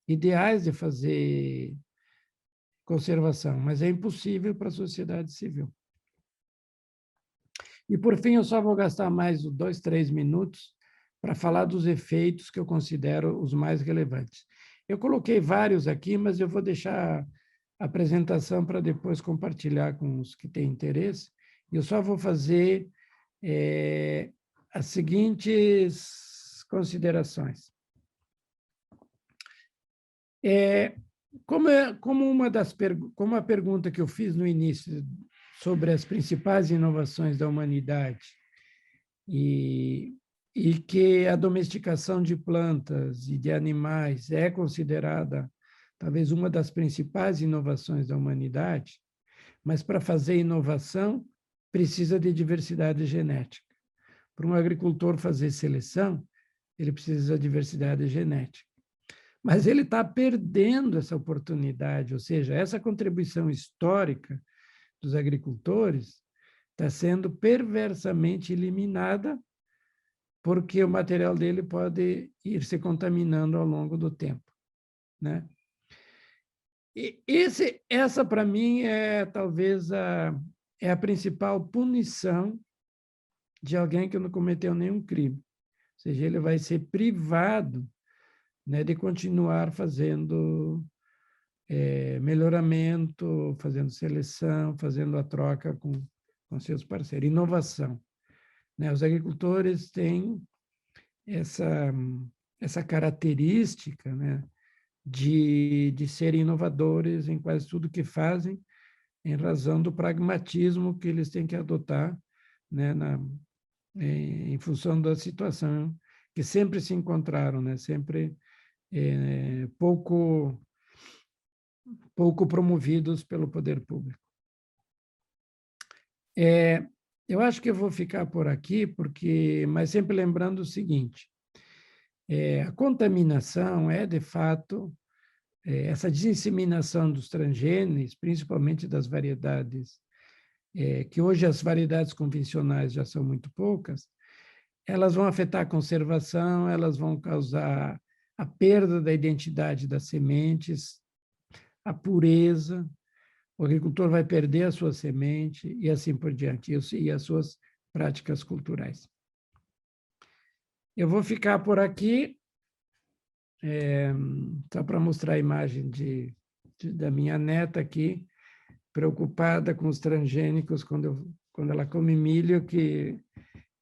ideais de fazer conservação, mas é impossível para a sociedade civil. E, por fim, eu só vou gastar mais 2, 3 minutos para falar dos efeitos que eu considero os mais relevantes. Eu coloquei vários aqui, mas eu vou deixar a apresentação para depois compartilhar com os que têm interesse. Eu só vou fazer as seguintes considerações. Como a pergunta que eu fiz no início sobre as principais inovações da humanidade e que a domesticação de plantas e de animais é considerada talvez uma das principais inovações da humanidade, mas para fazer inovação precisa de diversidade genética. Para um agricultor fazer seleção, ele precisa de diversidade genética. Mas ele está perdendo essa oportunidade, ou seja, essa contribuição histórica dos agricultores está sendo perversamente eliminada porque o material dele pode ir se contaminando ao longo do tempo, né? E essa, para mim, talvez a principal punição de alguém que não cometeu nenhum crime. Ou seja, ele vai ser privado, né, de continuar fazendo melhoramento, fazendo seleção, fazendo a troca com seus parceiros. Inovação, né? Os agricultores têm essa característica, né, de serem inovadores em quase tudo que fazem, em razão do pragmatismo que eles têm que adotar, né, em função da situação que sempre se encontraram, né, sempre pouco promovidos pelo poder público. Eu acho que eu vou ficar por aqui, mas sempre lembrando o seguinte, a contaminação de fato, essa disseminação dos transgênios, principalmente das variedades, que hoje as variedades convencionais já são muito poucas, elas vão afetar a conservação, elas vão causar a perda da identidade das sementes, a pureza, o agricultor vai perder a sua semente e assim por diante, e as suas práticas culturais. Eu vou ficar por aqui, só para mostrar a imagem da minha neta aqui, preocupada com os transgênicos, quando ela come milho, que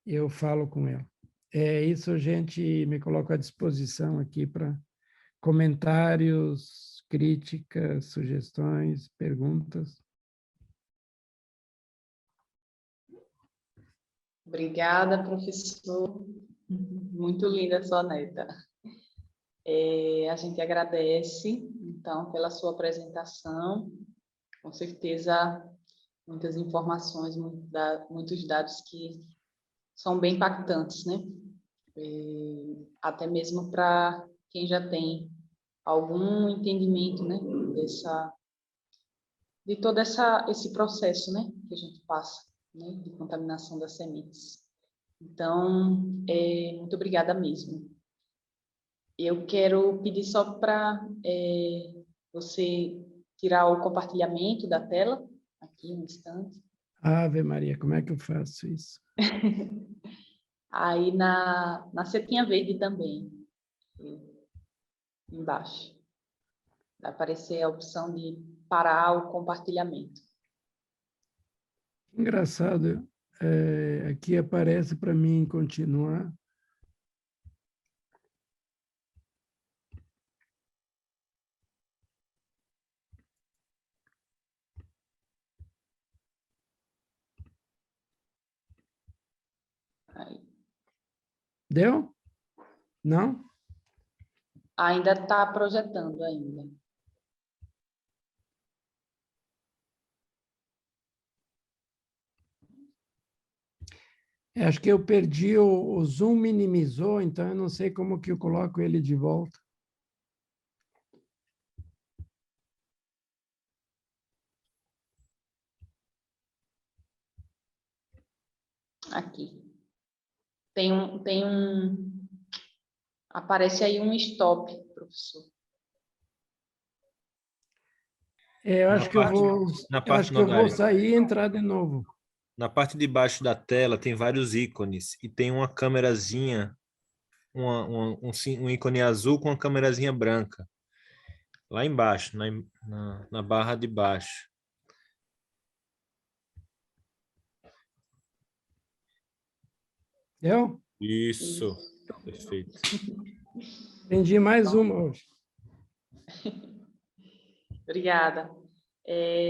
eu falo com ela. É isso, gente, me coloco à disposição aqui para comentários, críticas, sugestões, perguntas. Obrigada, professor. Muito linda a sua neta. A gente agradece, então, pela sua apresentação. Com certeza, muitas informações, muitos dados que são bem impactantes, né? Até mesmo para quem já tem algum entendimento, né, de todo esse processo, né, que a gente passa, né, de contaminação das sementes. Então, muito obrigada mesmo. Eu quero pedir só para você tirar o compartilhamento da tela, aqui um instante. Ave Maria, como é que eu faço isso? Aí na setinha verde também, embaixo. Vai aparecer a opção de parar o compartilhamento. Engraçado, aqui aparece para mim continuar. Aí. Deu? Não? Ainda está projetando ainda. Acho que eu perdi o Zoom minimizou, então eu não sei como que eu coloco ele de volta. Aqui. Aparece aí um stop, professor. Eu acho que eu vou, na eu parte, acho que eu vou Nodari, sair e entrar de novo. na parte de baixo da tela tem vários ícones e tem uma câmerazinha, um ícone azul com uma câmerazinha branca. Lá embaixo, na barra de baixo. Deu? Isso, perfeito. Aprendi mais uma hoje. Obrigada.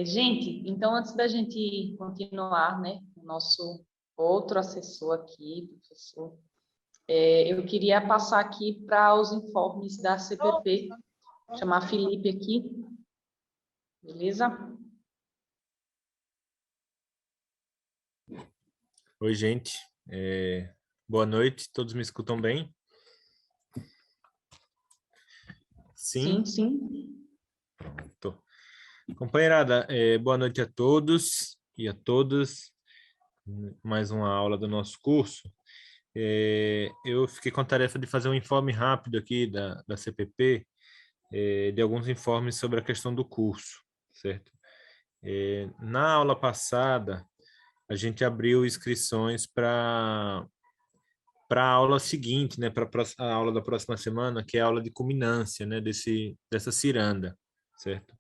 Gente, então antes da gente continuar, né, o nosso outro assessor aqui, professor, eu queria passar aqui para os informes da CPP, chamar Felipe aqui, beleza? Oi, gente. Boa noite. Todos me escutam bem? Sim? Sim, sim. Pronto. Companheirada, boa noite a todos e a todas. Mais uma aula do nosso curso. Eu fiquei com a tarefa de fazer um informe rápido aqui da CPP, de alguns informes sobre a questão do curso, certo? Na aula passada, a gente abriu inscrições para a aula seguinte, né, para a aula da próxima semana, que é a aula de culminância, né, dessa ciranda, certo?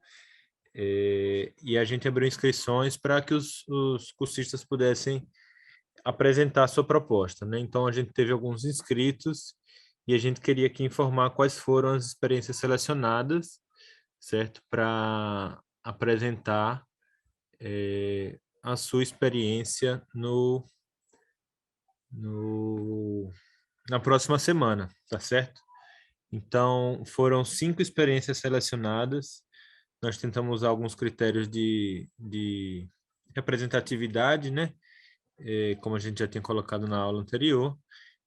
E a gente abriu inscrições para que os cursistas pudessem apresentar a sua proposta, né? Então a gente teve alguns inscritos e a gente queria aqui informar quais foram as experiências selecionadas, certo? Para apresentar a sua experiência na próxima semana, tá certo? Então, foram 5 experiências selecionadas. Nós tentamos usar alguns critérios de representatividade, né? Como a gente já tinha colocado na aula anterior.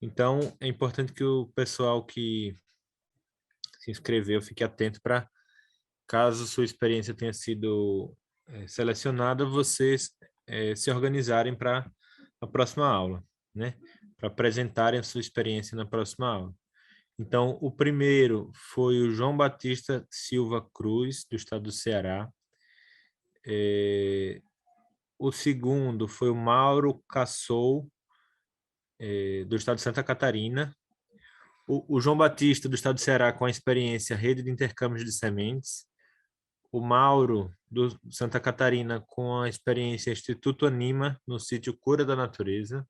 Então, é importante que o pessoal que se inscreveu fique atento para, caso sua experiência tenha sido selecionada, vocês se organizarem para a próxima aula, né? Para apresentarem a sua experiência na próxima aula. Então, o primeiro foi o João Batista Silva Cruz, do estado do Ceará. O segundo foi o Mauro Cassou, do estado de Santa Catarina. O João Batista, do estado do Ceará, com a experiência Rede de Intercâmbio de Sementes. O Mauro, do Santa Catarina, com a experiência Instituto Anima, no sítio Cura da Natureza.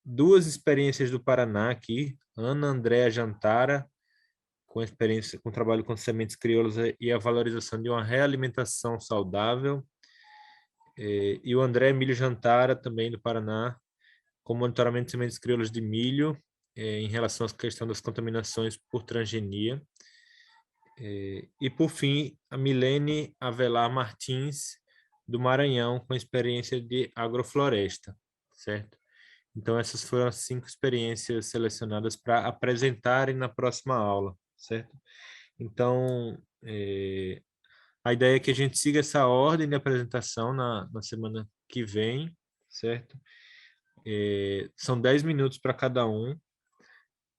Duas experiências do Paraná aqui, Ana Andréa Jantara, com experiência com trabalho com sementes crioulas e a valorização de uma realimentação saudável. E o André Emílio Jantara, também do Paraná, com monitoramento de sementes crioulas de milho, em relação à questão das contaminações por transgenia. E, por fim, a Milene Avelar Martins, do Maranhão com experiência de agrofloresta, certo? Então, essas foram as 5 experiências selecionadas para apresentarem na próxima aula, certo? Então, a ideia é que a gente siga essa ordem de apresentação na semana que vem, certo? São 10 minutos para cada um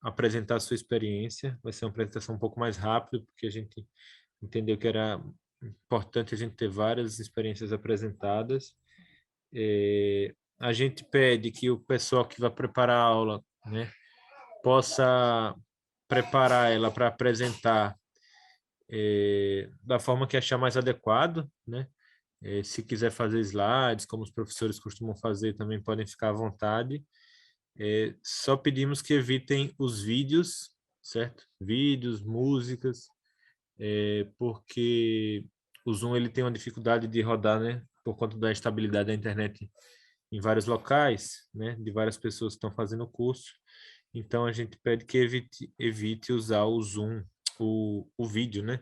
apresentar a sua experiência. Vai ser uma apresentação um pouco mais rápida, porque a gente entendeu que era importante a gente ter várias experiências apresentadas. A gente pede que o pessoal que vai preparar a aula, né, possa preparar ela para apresentar da forma que achar mais adequado, né? Se quiser fazer slides, como os professores costumam fazer, também podem ficar à vontade. Só pedimos que evitem os vídeos, certo? Vídeos, músicas, porque o Zoom ele tem uma dificuldade de rodar, né? Por conta da estabilidade da internet em vários locais, né? De várias pessoas que estão fazendo o curso. Então, a gente pede que evite usar o Zoom, o vídeo, né?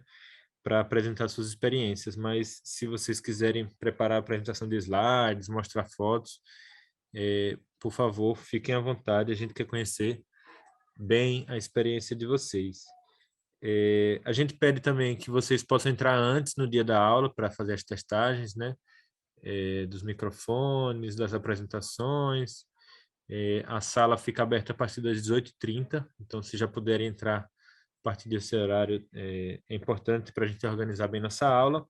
Para apresentar suas experiências. Mas, se vocês quiserem preparar a apresentação de slides, mostrar fotos, por favor, fiquem à vontade. A gente quer conhecer bem a experiência de vocês. A gente pede também que vocês possam entrar antes no dia da aula para fazer as testagens, né? Dos microfones, das apresentações. A sala fica aberta a partir das 18h30, então se já puderem entrar a partir desse horário, é importante para a gente organizar bem nossa aula.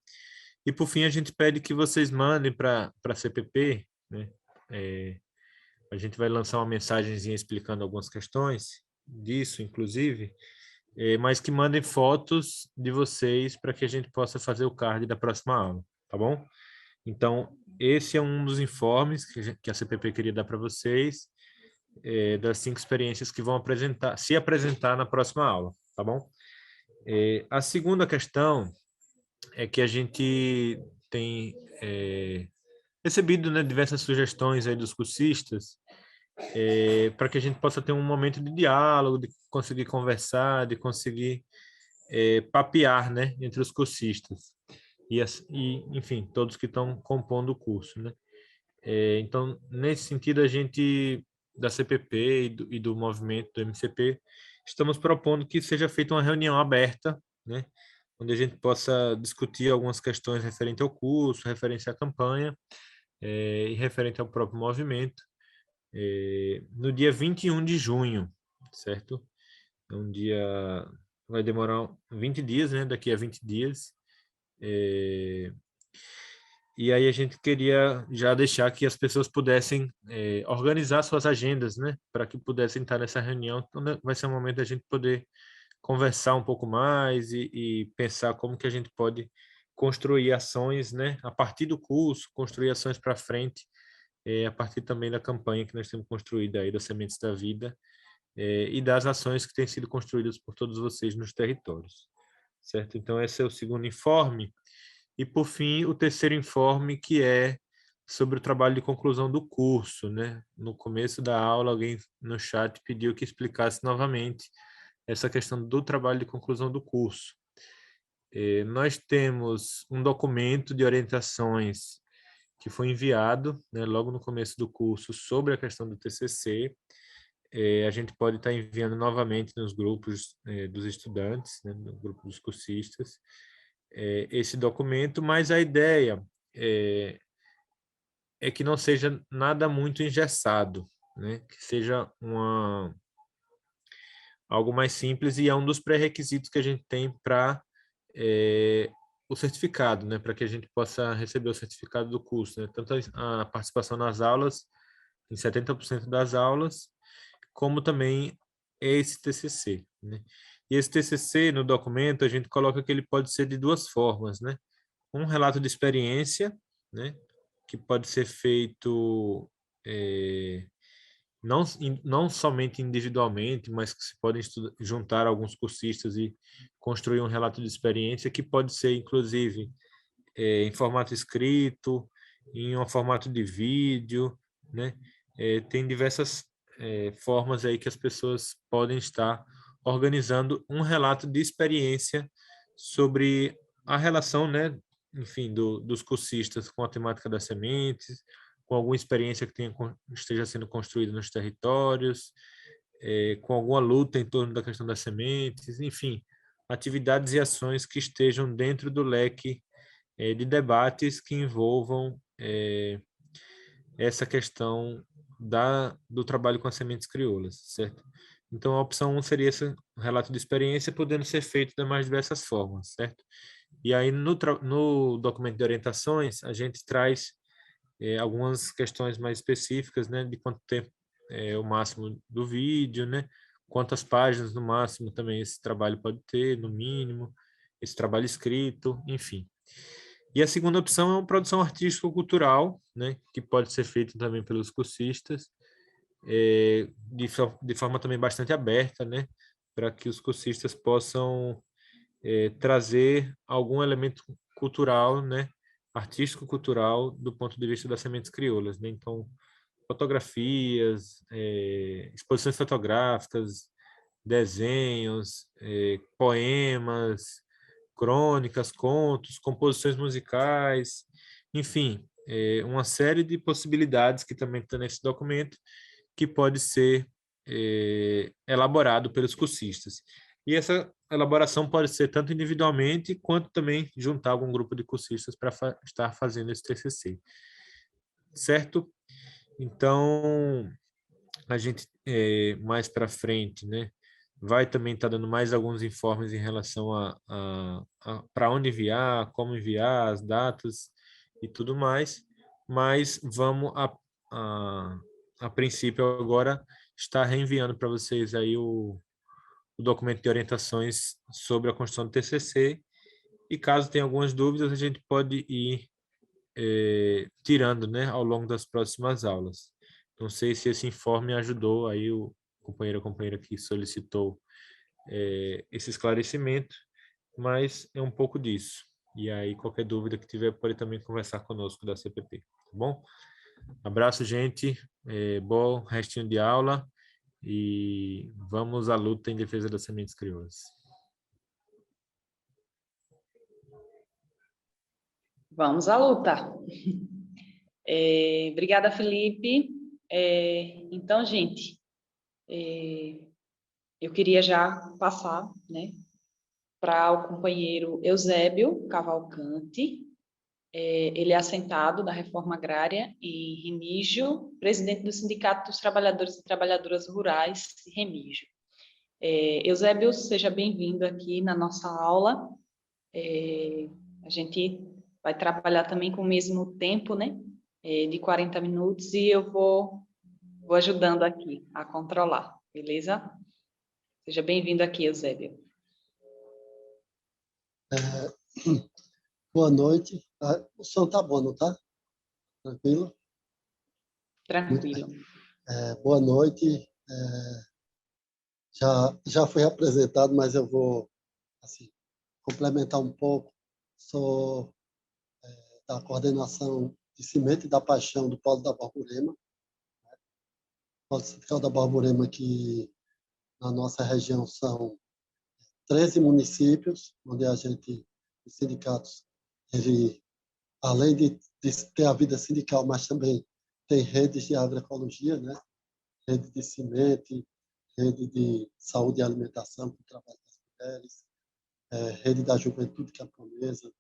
E por fim, a gente pede que vocês mandem para a CPP, né? A gente vai lançar uma mensagenzinha explicando algumas questões disso, inclusive, mas que mandem fotos de vocês para que a gente possa fazer o card da próxima aula, tá bom? Então, esse é um dos informes que a CPP queria dar para vocês, das 5 experiências que vão se apresentar na próxima aula, tá bom? A segunda questão é que a gente tem recebido, né, diversas sugestões aí dos cursistas, para que a gente possa ter um momento de diálogo, de conseguir conversar, de conseguir papear, né, entre os cursistas e enfim, todos que estão compondo o curso, né? Então, nesse sentido, a gente da CPP e do movimento do MCP estamos propondo que seja feita uma reunião aberta, né, onde a gente possa discutir algumas questões referentes ao curso, referente à campanha e referente ao próprio movimento, no dia 21 de junho, certo? É um dia, vai demorar 20 dias, né? Daqui a 20 dias. E aí a gente queria já deixar que as pessoas pudessem organizar suas agendas, né? Para que pudessem estar nessa reunião. Então, vai ser um momento da gente poder conversar um pouco mais e pensar como que a gente pode construir ações, né? A partir do curso, construir ações para frente, a partir também da campanha que nós temos construída aí, das Sementes da Vida, e das ações que têm sido construídas por todos vocês nos territórios, certo? Então, esse é o segundo informe. E, por fim, o terceiro informe, que é sobre o trabalho de conclusão do curso, né? No começo da aula, alguém no chat pediu que explicasse novamente essa questão do trabalho de conclusão do curso. Nós temos um documento de orientações que foi enviado, né, logo no começo do curso sobre a questão do TCC. A gente pode estar enviando novamente nos grupos dos estudantes, né, no grupo dos cursistas, esse documento, mas a ideia é que não seja nada muito engessado, né, que seja algo mais simples, e é um dos pré-requisitos que a gente tem para o certificado, né, para que a gente possa receber o certificado do curso, né, tanto a participação nas aulas, em 70% das aulas, como também esse TCC, né? E esse TCC, no documento, a gente coloca que ele pode ser de 2 formas, né? Um relato de experiência, né, que pode ser feito não somente individualmente, mas que se podem juntar alguns cursistas e construir um relato de experiência, que pode ser, inclusive, em formato escrito, em um formato de vídeo, né? Tem diversas formas aí que as pessoas podem estar organizando um relato de experiência sobre a relação, né, enfim, dos cursistas com a temática das sementes, com alguma experiência que esteja sendo construída nos territórios, com alguma luta em torno da questão das sementes, enfim, atividades e ações que estejam dentro do leque de debates que envolvam essa questão do trabalho com as sementes crioulas, certo? Então, a opção 1 seria esse relato de experiência, podendo ser feito de mais diversas formas, certo? E aí, no documento de orientações, a gente traz algumas questões mais específicas, né, de quanto tempo é o máximo do vídeo, né, quantas páginas no máximo também esse trabalho pode ter, no mínimo, esse trabalho escrito, enfim. E a segunda opção é uma produção artístico-cultural, né, que pode ser feita também pelos cursistas, de forma também bastante aberta, né, para que os cursistas possam trazer algum elemento cultural, né, artístico-cultural do ponto de vista das sementes crioulas, né? Então, fotografias, exposições fotográficas, desenhos, poemas, crônicas, contos, composições musicais, enfim, uma série de possibilidades que também está nesse documento que pode ser elaborado pelos cursistas. E essa elaboração pode ser tanto individualmente, quanto também juntar algum grupo de cursistas para estar fazendo esse TCC. Certo? Então, a gente, mais para frente, né, vai também estar dando mais alguns informes em relação a para onde enviar, como enviar, as datas e tudo mais, mas vamos, a princípio, agora, estar reenviando para vocês aí o documento de orientações sobre a construção do TCC, e caso tenha algumas dúvidas, a gente pode ir tirando, né, ao longo das próximas aulas. Não sei se esse informe ajudou aí o companheiro ou companheira que solicitou esse esclarecimento, mas é um pouco disso. E aí, qualquer dúvida que tiver, pode também conversar conosco da CPP, tá bom? Abraço, gente. Bom restinho de aula. E vamos à luta em defesa das sementes crioulas. Vamos à luta. Obrigada, Felipe. Então, gente, eu queria já passar, né, para o companheiro Eusébio Cavalcante. Ele é assentado da Reforma Agrária em Remígio, presidente do Sindicato dos Trabalhadores e Trabalhadoras Rurais, Remígio. Eusébio, seja bem-vindo aqui na nossa aula. A gente vai trabalhar também com o mesmo tempo, né, de 40 minutos, e eu vou ajudando aqui a controlar, beleza? Seja bem-vindo aqui, Eusébio. Boa noite. O som tá bom, não tá? Tranquilo? Tranquilo. Boa noite. Já fui apresentado, mas eu vou assim, complementar um pouco. Sou da coordenação de Semente da Paixão do Polo da Borborema. O Polo Sindical da Borborema, que na nossa região são 13 municípios, onde a gente, os sindicatos, ele, além de ter a vida sindical, mas também tem redes de agroecologia, né? Rede de semente, rede de saúde e alimentação para o trabalho das mulheres, rede da juventude camponesa,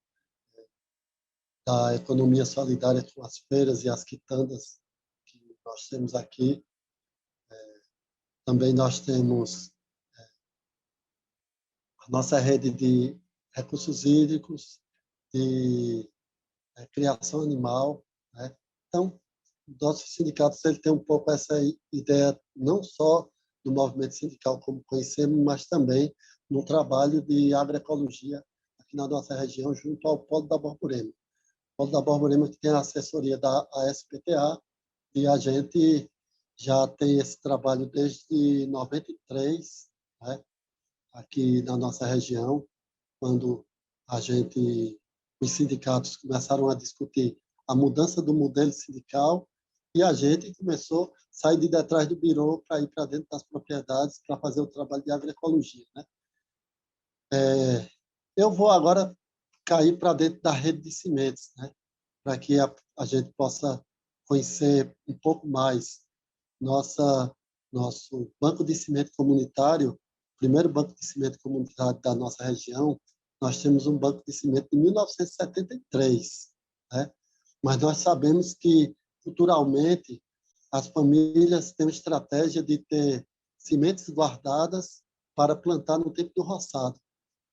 da economia solidária com as feiras e as quitandas que nós temos aqui. Também nós temos a nossa rede de recursos hídricos, de criação animal, né? Então, nossos sindicatos ele tem um pouco essa ideia não só do movimento sindical como conhecemos, mas também no trabalho de agroecologia aqui na nossa região, junto ao Polo da Borborema. O Polo da Borborema que tem a assessoria da ASPTA, e a gente já tem esse trabalho desde 93, né, aqui na nossa região, quando os sindicatos começaram a discutir a mudança do modelo sindical, e a gente começou a sair de detrás do birô para ir para dentro das propriedades para fazer o trabalho de agroecologia, né? Eu vou agora cair para dentro da rede de cimentos, né? Para que a gente possa conhecer um pouco mais nosso banco de cimento comunitário, primeiro banco de cimento comunitário da nossa região. Nós temos um banco de cimento de 1973, né? Mas nós sabemos que, culturalmente, as famílias têm uma estratégia de ter sementes guardadas para plantar no tempo do roçado.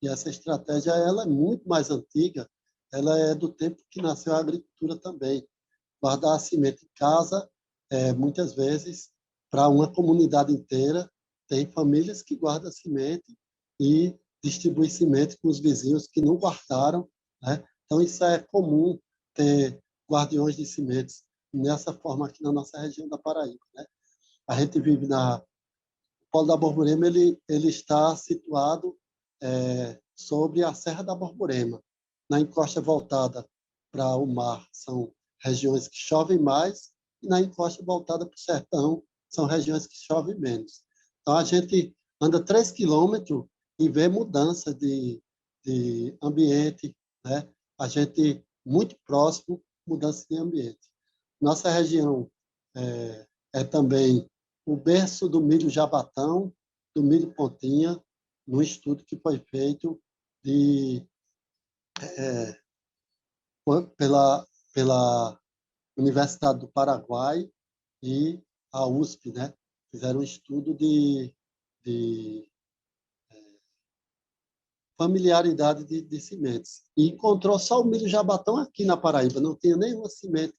E essa estratégia ela é muito mais antiga, ela é do tempo que nasceu a agricultura também. Guardar a semente em casa, muitas vezes, para uma comunidade inteira, tem famílias que guardam a semente e distribuem semente com os vizinhos que não guardaram, né? Então, isso é comum, ter guardiões de sementes nessa forma aqui na nossa região da Paraíba, né? A gente vive o Polo da Borborema, ele está situado sobre a Serra da Borborema, na encosta voltada para o mar, são regiões que chovem mais, e na encosta voltada para o sertão, são regiões que chovem menos. Então, a gente anda 3 quilômetros e vê mudança de ambiente, né? A gente, muito próximo, mudança de ambiente. Nossa região é também o berço do milho jabatão, do milho pontinha, num estudo que foi feito pela Universidade do Paraguai e a USP, né? Fizeram um estudo de familiaridade de sementes. E encontrou só o milho jabatão aqui na Paraíba, não tinha nenhuma semente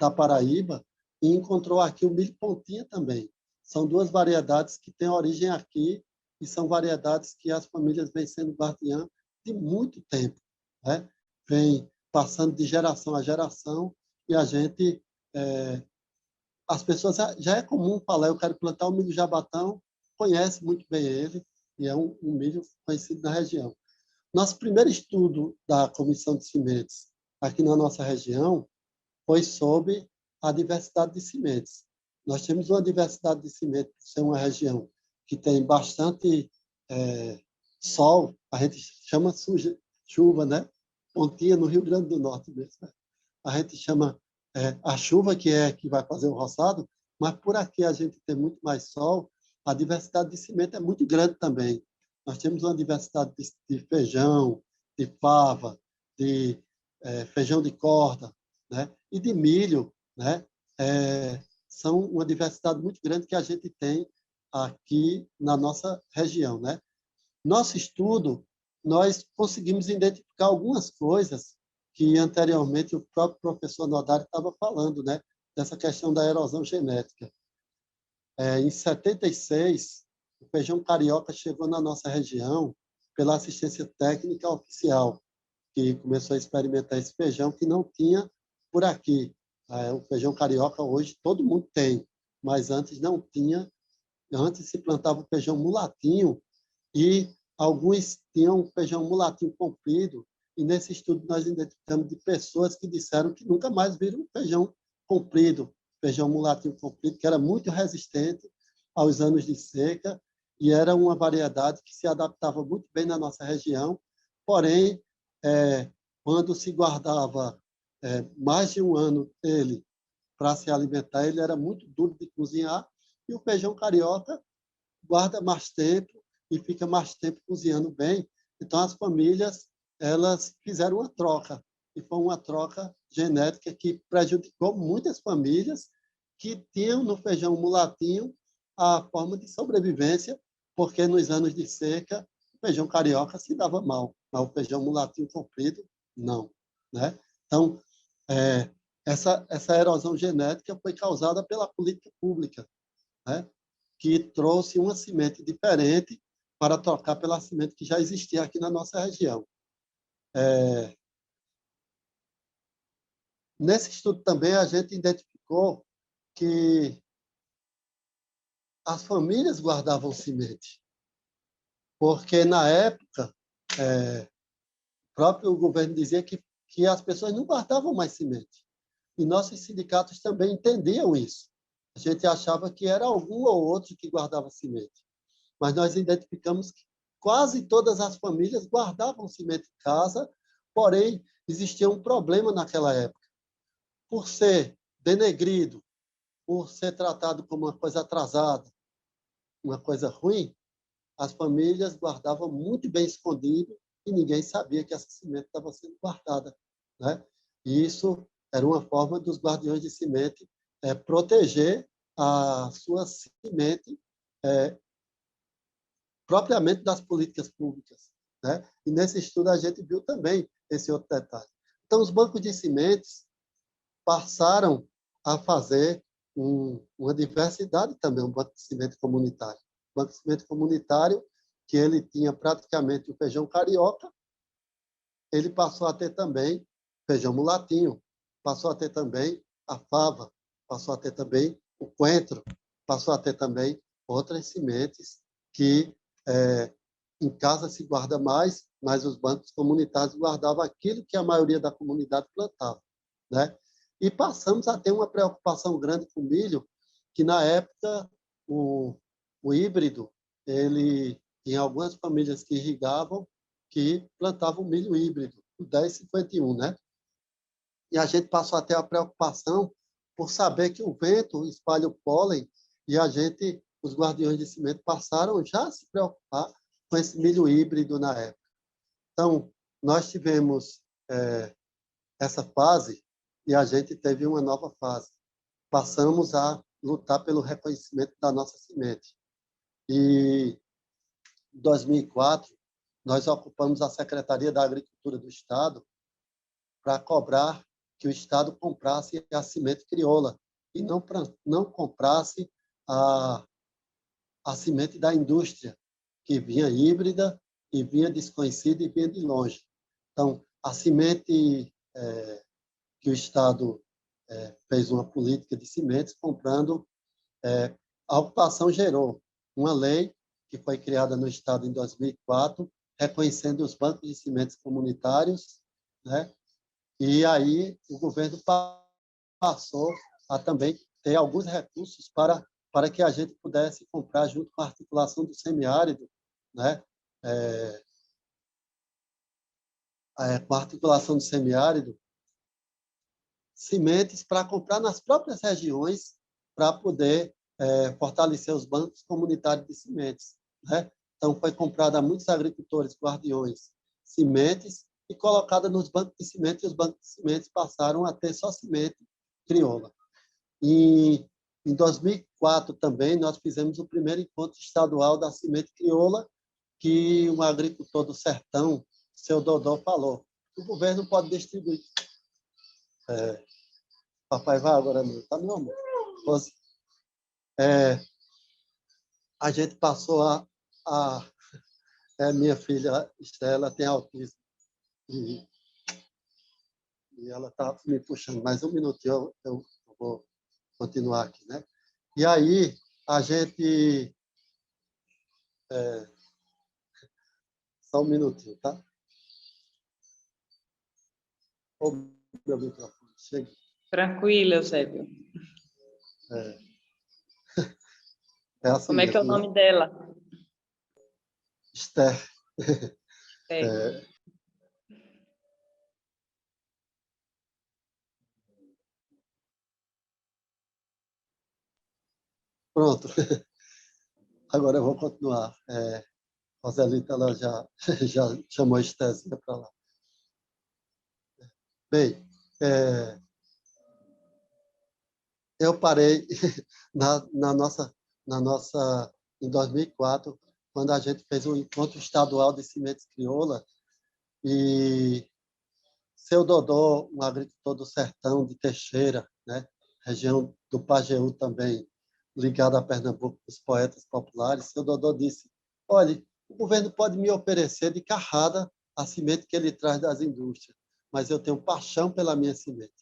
da Paraíba, e encontrou aqui o milho pontinha também. São duas variedades que têm origem aqui e são variedades que as famílias vêm sendo guardiãs de muito tempo, né? Vem passando de geração a geração e a gente... as pessoas, já é comum falar, eu quero plantar o milho jabatão, conhece muito bem ele, e é um milho conhecido na região. Nosso primeiro estudo da Comissão de Sementes aqui na nossa região foi sobre a diversidade de sementes. Nós temos uma diversidade de sementes, por ser uma região que tem bastante sol, a gente chama chuva, né? Pontinha no Rio Grande do Norte mesmo. Né? A gente chama a chuva que vai fazer o roçado, mas por aqui a gente tem muito mais sol, a diversidade de semente é muito grande também. Nós temos uma diversidade de feijão, de fava, de feijão de corda, né? E de milho, né? São uma diversidade muito grande que a gente tem aqui na nossa região, né? Nosso estudo, nós conseguimos identificar algumas coisas que anteriormente o próprio professor Nodari estava falando, né? Dessa questão da erosão genética. Em 76, o feijão carioca chegou na nossa região pela assistência técnica oficial, que começou a experimentar esse feijão que não tinha por aqui. O feijão carioca hoje todo mundo tem, mas antes não tinha. Antes se plantava o feijão mulatinho e alguns tinham o feijão mulatinho comprido, e nesse estudo nós identificamos de pessoas que disseram que nunca mais viram feijão comprido, feijão mulatinho comprido, que era muito resistente aos anos de seca e era uma variedade que se adaptava muito bem na nossa região, porém, quando se guardava mais de um ano ele para se alimentar, ele era muito duro de cozinhar, e o feijão carioca guarda mais tempo e fica mais tempo cozinhando bem. Então, as famílias elas fizeram uma troca, e foi uma troca genética que prejudicou muitas famílias que tinham no feijão mulatinho a forma de sobrevivência, porque nos anos de seca o feijão carioca se dava mal, mas o feijão mulatinho comprido, não. Né? Então, essa erosão genética foi causada pela política pública, né? Que trouxe uma semente diferente para trocar pela semente que já existia aqui na nossa região. Nesse estudo também a gente identificou que as famílias guardavam semente, porque na época o próprio governo dizia que as pessoas não guardavam mais semente. E nossos sindicatos também entendiam isso. A gente achava que era algum ou outro que guardava semente. Mas nós identificamos que quase todas as famílias guardavam semente em casa, Porém, existia um problema naquela época. Por ser denegrido, por ser tratado como uma coisa atrasada, uma coisa ruim, as famílias guardavam muito bem escondido e ninguém sabia que essa semente estava sendo guardada, né? E isso era uma forma dos guardiões de semente proteger a sua semente propriamente das políticas públicas, né? E nesse estudo a gente viu também esse outro detalhe. Então, os bancos de sementes passaram a fazer uma diversidade também, um banco de semente comunitário. O banco de semente comunitário, que ele tinha praticamente o feijão carioca, ele passou a ter também feijão mulatinho, passou a ter também a fava, passou a ter também o coentro, passou a ter também outras sementes que em casa se guarda mais, mas os bancos comunitários guardavam aquilo que a maioria da comunidade plantava, né? E passamos a ter uma preocupação grande com o milho, que na época o híbrido, ele tinha algumas famílias que irrigavam, que plantavam milho híbrido, o 1051, né? E a gente passou a ter a preocupação por saber que o vento espalha o pólen e a gente, os guardiões de semente, passaram já a se preocupar com esse milho híbrido na época. Então, nós tivemos essa fase e a gente teve uma nova fase. Passamos a lutar pelo reconhecimento da nossa semente. E em 2004, nós ocupamos a Secretaria da Agricultura do Estado para cobrar que o Estado comprasse a semente crioula e não comprasse a semente da indústria, que vinha híbrida e vinha desconhecida e vinha de longe. Então, a semente que o Estado fez uma política de sementes comprando, a ocupação gerou uma lei que foi criada no Estado em 2004, reconhecendo os bancos de sementes comunitários, né? E aí o governo passou a também ter alguns recursos para que a gente pudesse comprar, junto com a articulação do semiárido, né? Com a articulação do semiárido, sementes para comprar nas próprias regiões para poder fortalecer os bancos comunitários de sementes, né? Então, foi comprada a muitos agricultores guardiões sementes e colocada nos bancos de sementes, e os bancos de sementes passaram a ter só semente crioula. E em 2004 também nós fizemos o primeiro encontro estadual da semente crioula, que um agricultor do sertão, seu Dodô, falou: o governo pode distribuir. Papai vai agora, não, tá, meu amor? A gente passou minha filha Estela tem autismo e ela está me puxando mais um minutinho, eu vou continuar aqui, né? E aí a gente só um minutinho, tá? Ô, meu microfone, chega. Tranquilo, Eusébio. Assim Como é que é o mesmo, né? nome dela? Esther. Pronto. Agora eu vou continuar. Roselita, ela já chamou a Estherzinha para lá. Bem, eu parei na nossa, em 2004, quando a gente fez o encontro estadual de sementes crioula, e seu Dodô, um agricultor do sertão de Teixeira, né, região do Pajeú também, ligado a Pernambuco, os poetas populares, seu Dodô disse: olha, o governo pode me oferecer de carrada a semente que ele traz das indústrias, mas eu tenho paixão pela minha semente.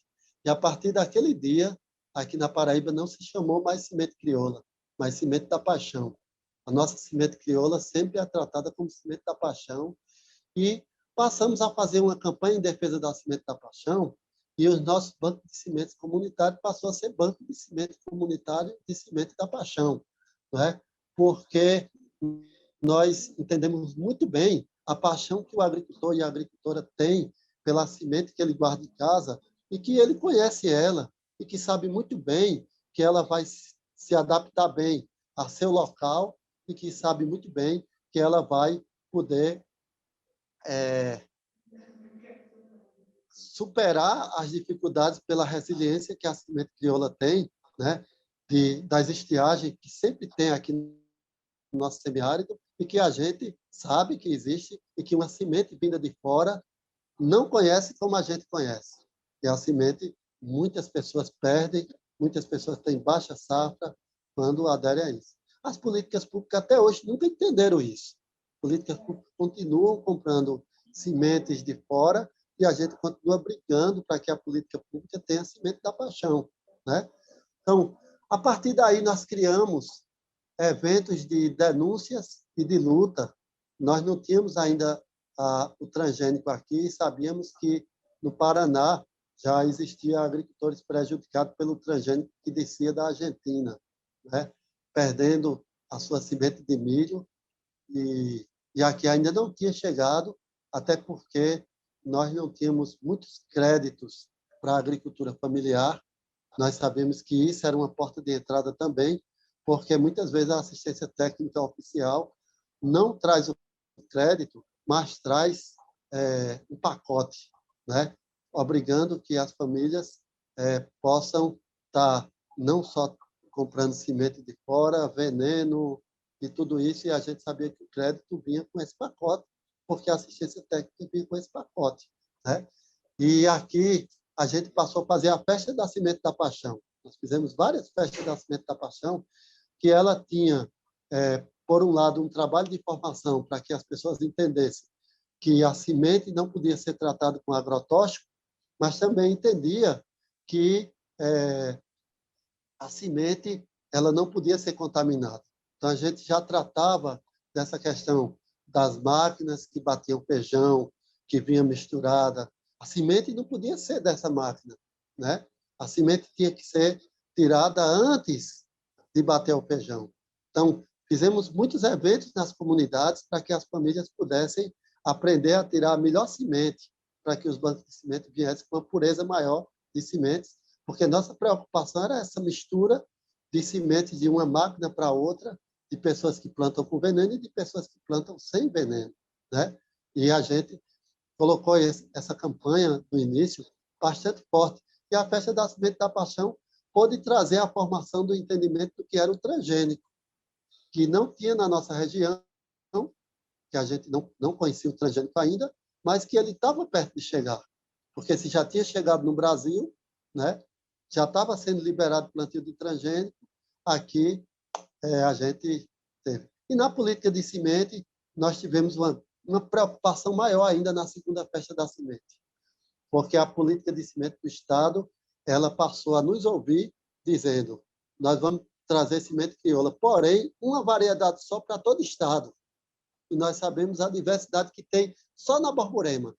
E a partir daquele dia, aqui na Paraíba não se chamou mais semente crioula, mas semente da paixão. A nossa semente crioula sempre é tratada como semente da paixão, e passamos a fazer uma campanha em defesa da semente da paixão, e os nossos bancos de sementes comunitários passou a ser banco de semente comunitário de semente da paixão, não é? Porque nós entendemos muito bem a paixão que o agricultor e a agricultora têm pela semente que ele guarda em casa e que ele conhece ela e que sabe muito bem que ela vai se adaptar bem a seu local e que sabe muito bem que ela vai poder superar as dificuldades pela resiliência que a semente crioula tem, né? Das estiagens que sempre tem aqui no nosso semiárido e que a gente sabe que existe e que uma semente vinda de fora não conhece como a gente conhece. E a semente, muitas pessoas perdem, muitas pessoas têm baixa safra quando aderem a isso. As políticas públicas até hoje nunca entenderam isso. Políticas públicas continuam comprando sementes de fora e a gente continua brigando para que a política pública tenha a semente da paixão, né? Então, a partir daí, nós criamos eventos de denúncias e de luta. Nós não tínhamos ainda o transgênico aqui, sabíamos que no Paraná já existia agricultores prejudicados pelo transgênico que descia da Argentina, né? Perdendo a sua semente de milho, e aqui ainda não tinha chegado, até porque nós não tínhamos muitos créditos para a agricultura familiar. Nós sabemos que isso era uma porta de entrada também, porque muitas vezes a assistência técnica oficial não traz o crédito, mas traz um pacote, né? Obrigando que as famílias possam estar não só comprando semente de fora, veneno e tudo isso, e a gente sabia que o crédito vinha com esse pacote, porque a assistência técnica vinha com esse pacote, né? E aqui a gente passou a fazer a festa da semente da paixão. Nós fizemos várias festas da semente da paixão, que ela tinha, por um lado, um trabalho de formação para que as pessoas entendessem que a semente não podia ser tratada com agrotóxico, mas também entendia que a semente ela não podia ser contaminada. Então, a gente já tratava dessa questão das máquinas que batiam feijão, que vinha misturada. A semente não podia ser dessa máquina, né? A semente tinha que ser tirada antes de bater o feijão. Então, fizemos muitos eventos nas comunidades para que as famílias pudessem aprender a tirar a melhor semente, para que os bancos de semente viessem com uma pureza maior de sementes, porque nossa preocupação era essa mistura de sementes de uma máquina para outra, de pessoas que plantam com veneno e de pessoas que plantam sem veneno, né? E a gente colocou essa campanha no início bastante forte. E a Festa da Semente da Paixão pôde trazer a formação do entendimento do que era o transgênico, que não tinha na nossa região, que a gente não conhecia o transgênico ainda, mas que ele estava perto de chegar. Porque se já tinha chegado no Brasil, né, já estava sendo liberado o plantio de transgênico, aqui a gente teve. E na política de semente, nós tivemos uma preocupação maior ainda na segunda Festa da Semente, porque a política de semente do Estado ela passou a nos ouvir dizendo: nós vamos trazer semente crioula, porém, uma variedade só para todo o Estado. E nós sabemos a diversidade que tem só na Borborema.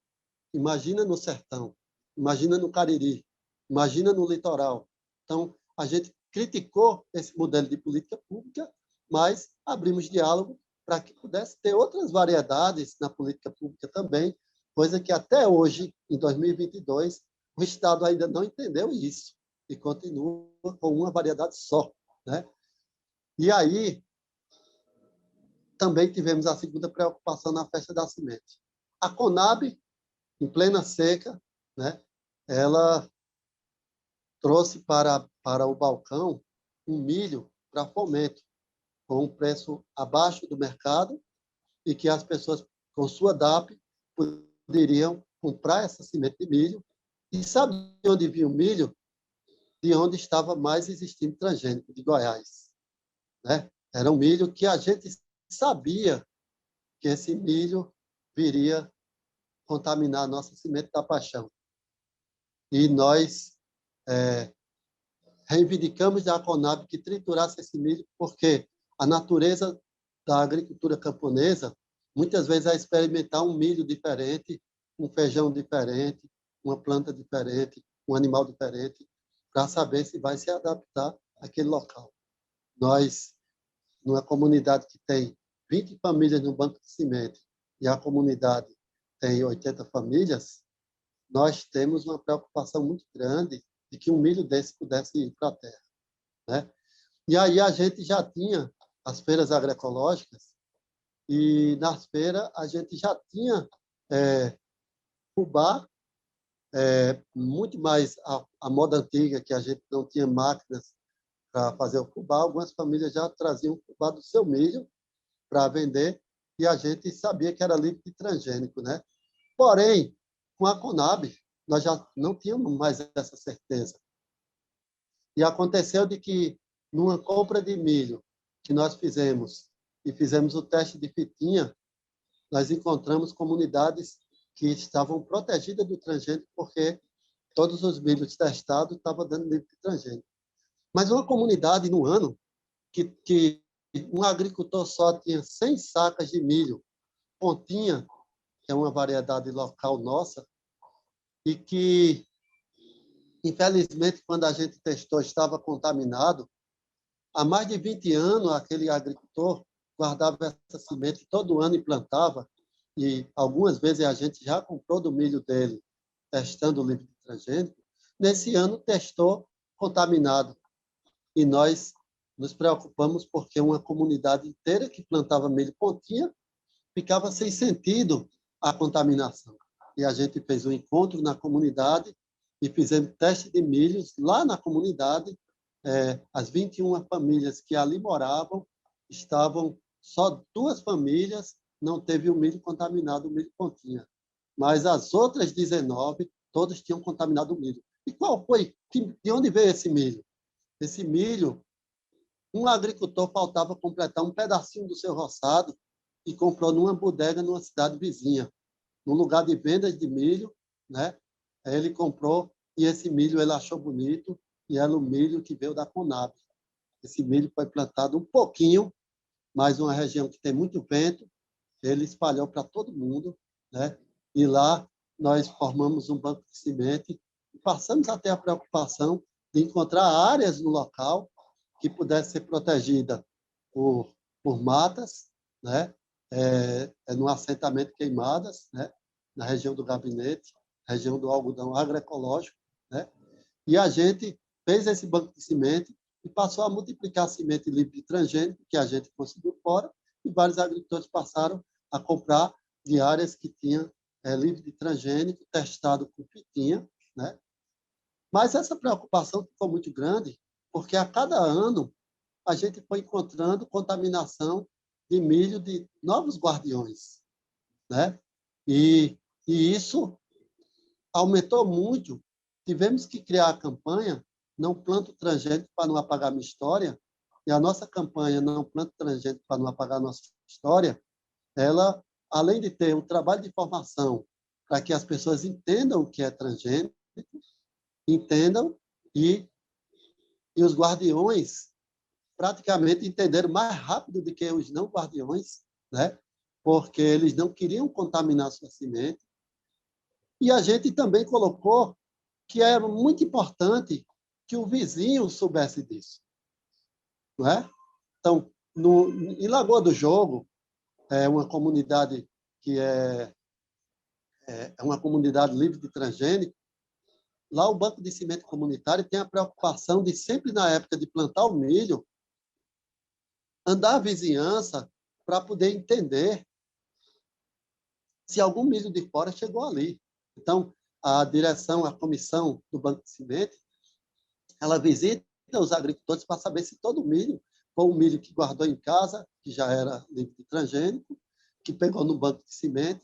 Imagina no sertão, imagina no Cariri, imagina no litoral. Então, a gente criticou esse modelo de política pública, mas abrimos diálogo para que pudesse ter outras variedades na política pública também, coisa que até hoje, em 2022, o Estado ainda não entendeu isso e continua com uma variedade só, né? E aí, também tivemos a segunda preocupação na Festa da Semente. A Conab, em plena seca, né, ela trouxe para o balcão um milho para fomento, com um preço abaixo do mercado, e que as pessoas, com sua DAP, poderiam comprar essa semente de milho. E sabe de onde vinha o milho? De onde estava mais existindo transgênico, de Goiás, né? Era um milho que a gente sabia que esse milho viria contaminar a nossa semente da paixão. E nós reivindicamos da Conab que triturasse esse milho, porque a natureza da agricultura camponesa muitas vezes é experimentar um milho diferente, um feijão diferente, uma planta diferente, um animal diferente, para saber se vai se adaptar àquele local. Nós, numa comunidade que tem 20 famílias no banco de semente e a comunidade tem 80 famílias, nós temos uma preocupação muito grande de que um milho desse pudesse ir para a terra, né? E aí a gente já tinha as feiras agroecológicas, e nas feiras a gente já tinha fubá, muito mais a moda antiga, que a gente não tinha máquinas para fazer o fubá. Algumas famílias já traziam o fubá do seu milho para vender, e a gente sabia que era livre de transgênico, né? Porém, com a Conab, nós já não tínhamos mais essa certeza. E aconteceu de que, numa compra de milho que nós fizemos, e fizemos o teste de fitinha, nós encontramos comunidades que estavam protegidas do transgênico, porque todos os milhos testados estavam dando livre de transgênico. Mas uma comunidade, no ano, que um agricultor só tinha 100 sacas de milho, pontinha, que é uma variedade local nossa, e que, infelizmente, quando a gente testou, estava contaminado. Há mais de 20 anos, aquele agricultor guardava essa semente todo ano e plantava, e algumas vezes a gente já comprou do milho dele, testando o livre de transgênico. Nesse ano, testou contaminado. E nós nos preocupamos porque uma comunidade inteira que plantava milho pontinha ficava sem sentido a contaminação. E a gente fez um encontro na comunidade e fizemos teste de milhos lá na comunidade. As 21 famílias que ali moravam, estavam só 2 famílias, não teve o milho contaminado, o milho pontinha. Mas as outras 19, todas tinham contaminado o milho. E qual foi? De onde veio esse milho? Esse milho, um agricultor faltava completar um pedacinho do seu roçado e comprou numa bodega numa cidade vizinha, num lugar de vendas de milho, né? Ele comprou e esse milho ele achou bonito e era o milho que veio da Conab. Esse milho foi plantado um pouquinho, mas uma região que tem muito vento, ele espalhou para todo mundo, né? E lá nós formamos um banco de semente e passamos até a preocupação de encontrar áreas no local que pudesse ser protegida por matas, né? No assentamento Queimadas, né? Na região do Gabinete, região do algodão agroecológico, né? E a gente fez esse banco de semente e passou a multiplicar a semente livre de transgênico, que a gente conseguiu fora, e vários agricultores passaram a comprar de áreas que tinham livre de transgênico, testado com fitinha, né? Mas essa preocupação ficou muito grande, porque a cada ano a gente foi encontrando contaminação de milho de novos guardiões, né? E isso aumentou muito. Tivemos que criar a campanha Não Planto Transgênico para Não Apagar Minha História, e a nossa campanha Não Planto Transgênico para Não Apagar Nossa História, ela, além de ter um trabalho de formação para que as pessoas entendam o que é transgênico, entendam, e os guardiões praticamente entenderam mais rápido do que os não guardiões, né? Porque eles não queriam contaminar a sua semente. E a gente também colocou que era muito importante que o vizinho soubesse disso, não é? Então, em Lagoa do Jogo, é uma comunidade que é uma comunidade livre de transgênico. Lá o Banco de Semente Comunitário tem a preocupação de sempre, na época de plantar o milho, andar a vizinhança para poder entender se algum milho de fora chegou ali. Então, a direção, a comissão do Banco de Semente, ela visita os agricultores para saber se todo o milho foi um milho que guardou em casa, que já era livre de transgênico, que pegou no Banco de Semente,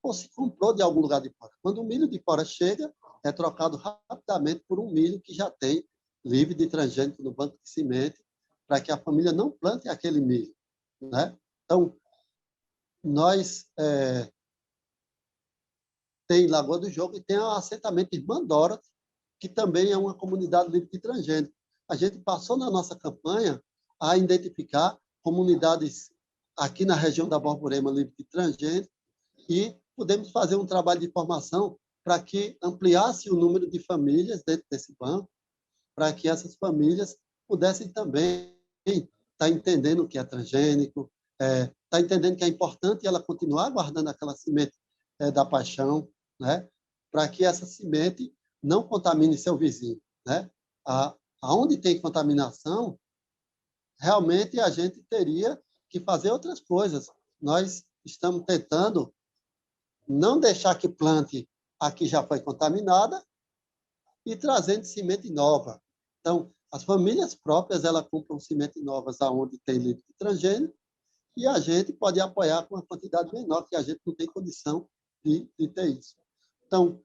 ou se comprou de algum lugar de fora. Quando o milho de fora chega, é trocado rapidamente por um milho que já tem livre de transgênico no Banco de Semente, para que a família não plante aquele milho, né? Então, nós tem Lagoa do Jogo e tem o assentamento Irmã Dorothy, que também é uma comunidade livre de transgênico. A gente passou na nossa campanha a identificar comunidades aqui na região da Borborema livre de transgênico e pudemos fazer um trabalho de formação para que ampliasse o número de famílias dentro desse banco, para que essas famílias pudessem também estar entendendo o que é transgênico, estar entendendo que é importante ela continuar guardando aquela semente da paixão, né? para que essa semente não contamine seu vizinho, né? Aonde tem contaminação, realmente a gente teria que fazer outras coisas. Nós estamos tentando não deixar que plante a que já foi contaminada e trazendo semente nova. Então, as famílias próprias, elas compram semente novas aonde tem líquido de transgênico e a gente pode apoiar com uma quantidade menor, que a gente não tem condição de ter isso. Então,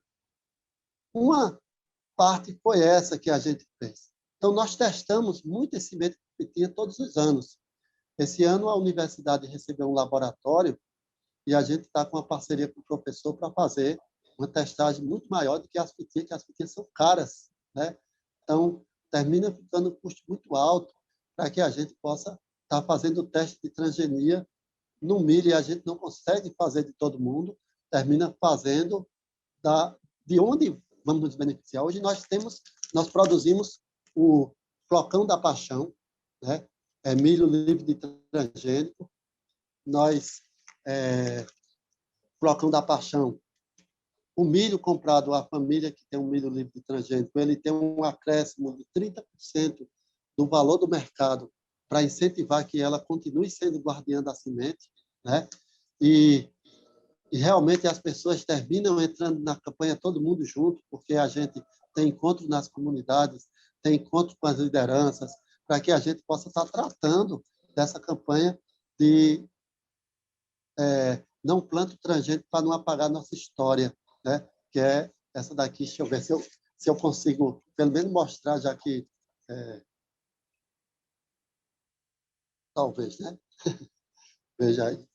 uma parte foi essa que a gente fez. Então, nós testamos muito esse semente de pitinha todos os anos. Esse ano, a universidade recebeu um laboratório e a gente está com uma parceria com o professor para fazer uma testagem muito maior do que as pitinhas são caras, né? Então, termina ficando um custo muito alto para que a gente possa estar fazendo o teste de transgenia no milho, e a gente não consegue fazer de todo mundo, termina fazendo de onde vamos nos beneficiar. Hoje nós produzimos o flocão da paixão, né? É milho livre de transgênico. Nós, flocão da paixão, o milho comprado à família que tem um milho livre de transgênico, ele tem um acréscimo de 30% do valor do mercado para incentivar que ela continue sendo guardiã da semente, né? E realmente as pessoas terminam entrando na campanha todo mundo junto, porque a gente tem encontros nas comunidades, tem encontros com as lideranças, para que a gente possa estar tratando dessa campanha de não planto transgênico para não apagar nossa história, né? Que é essa daqui. Deixa eu ver se eu consigo, pelo menos, mostrar, já que talvez, né? Veja aí.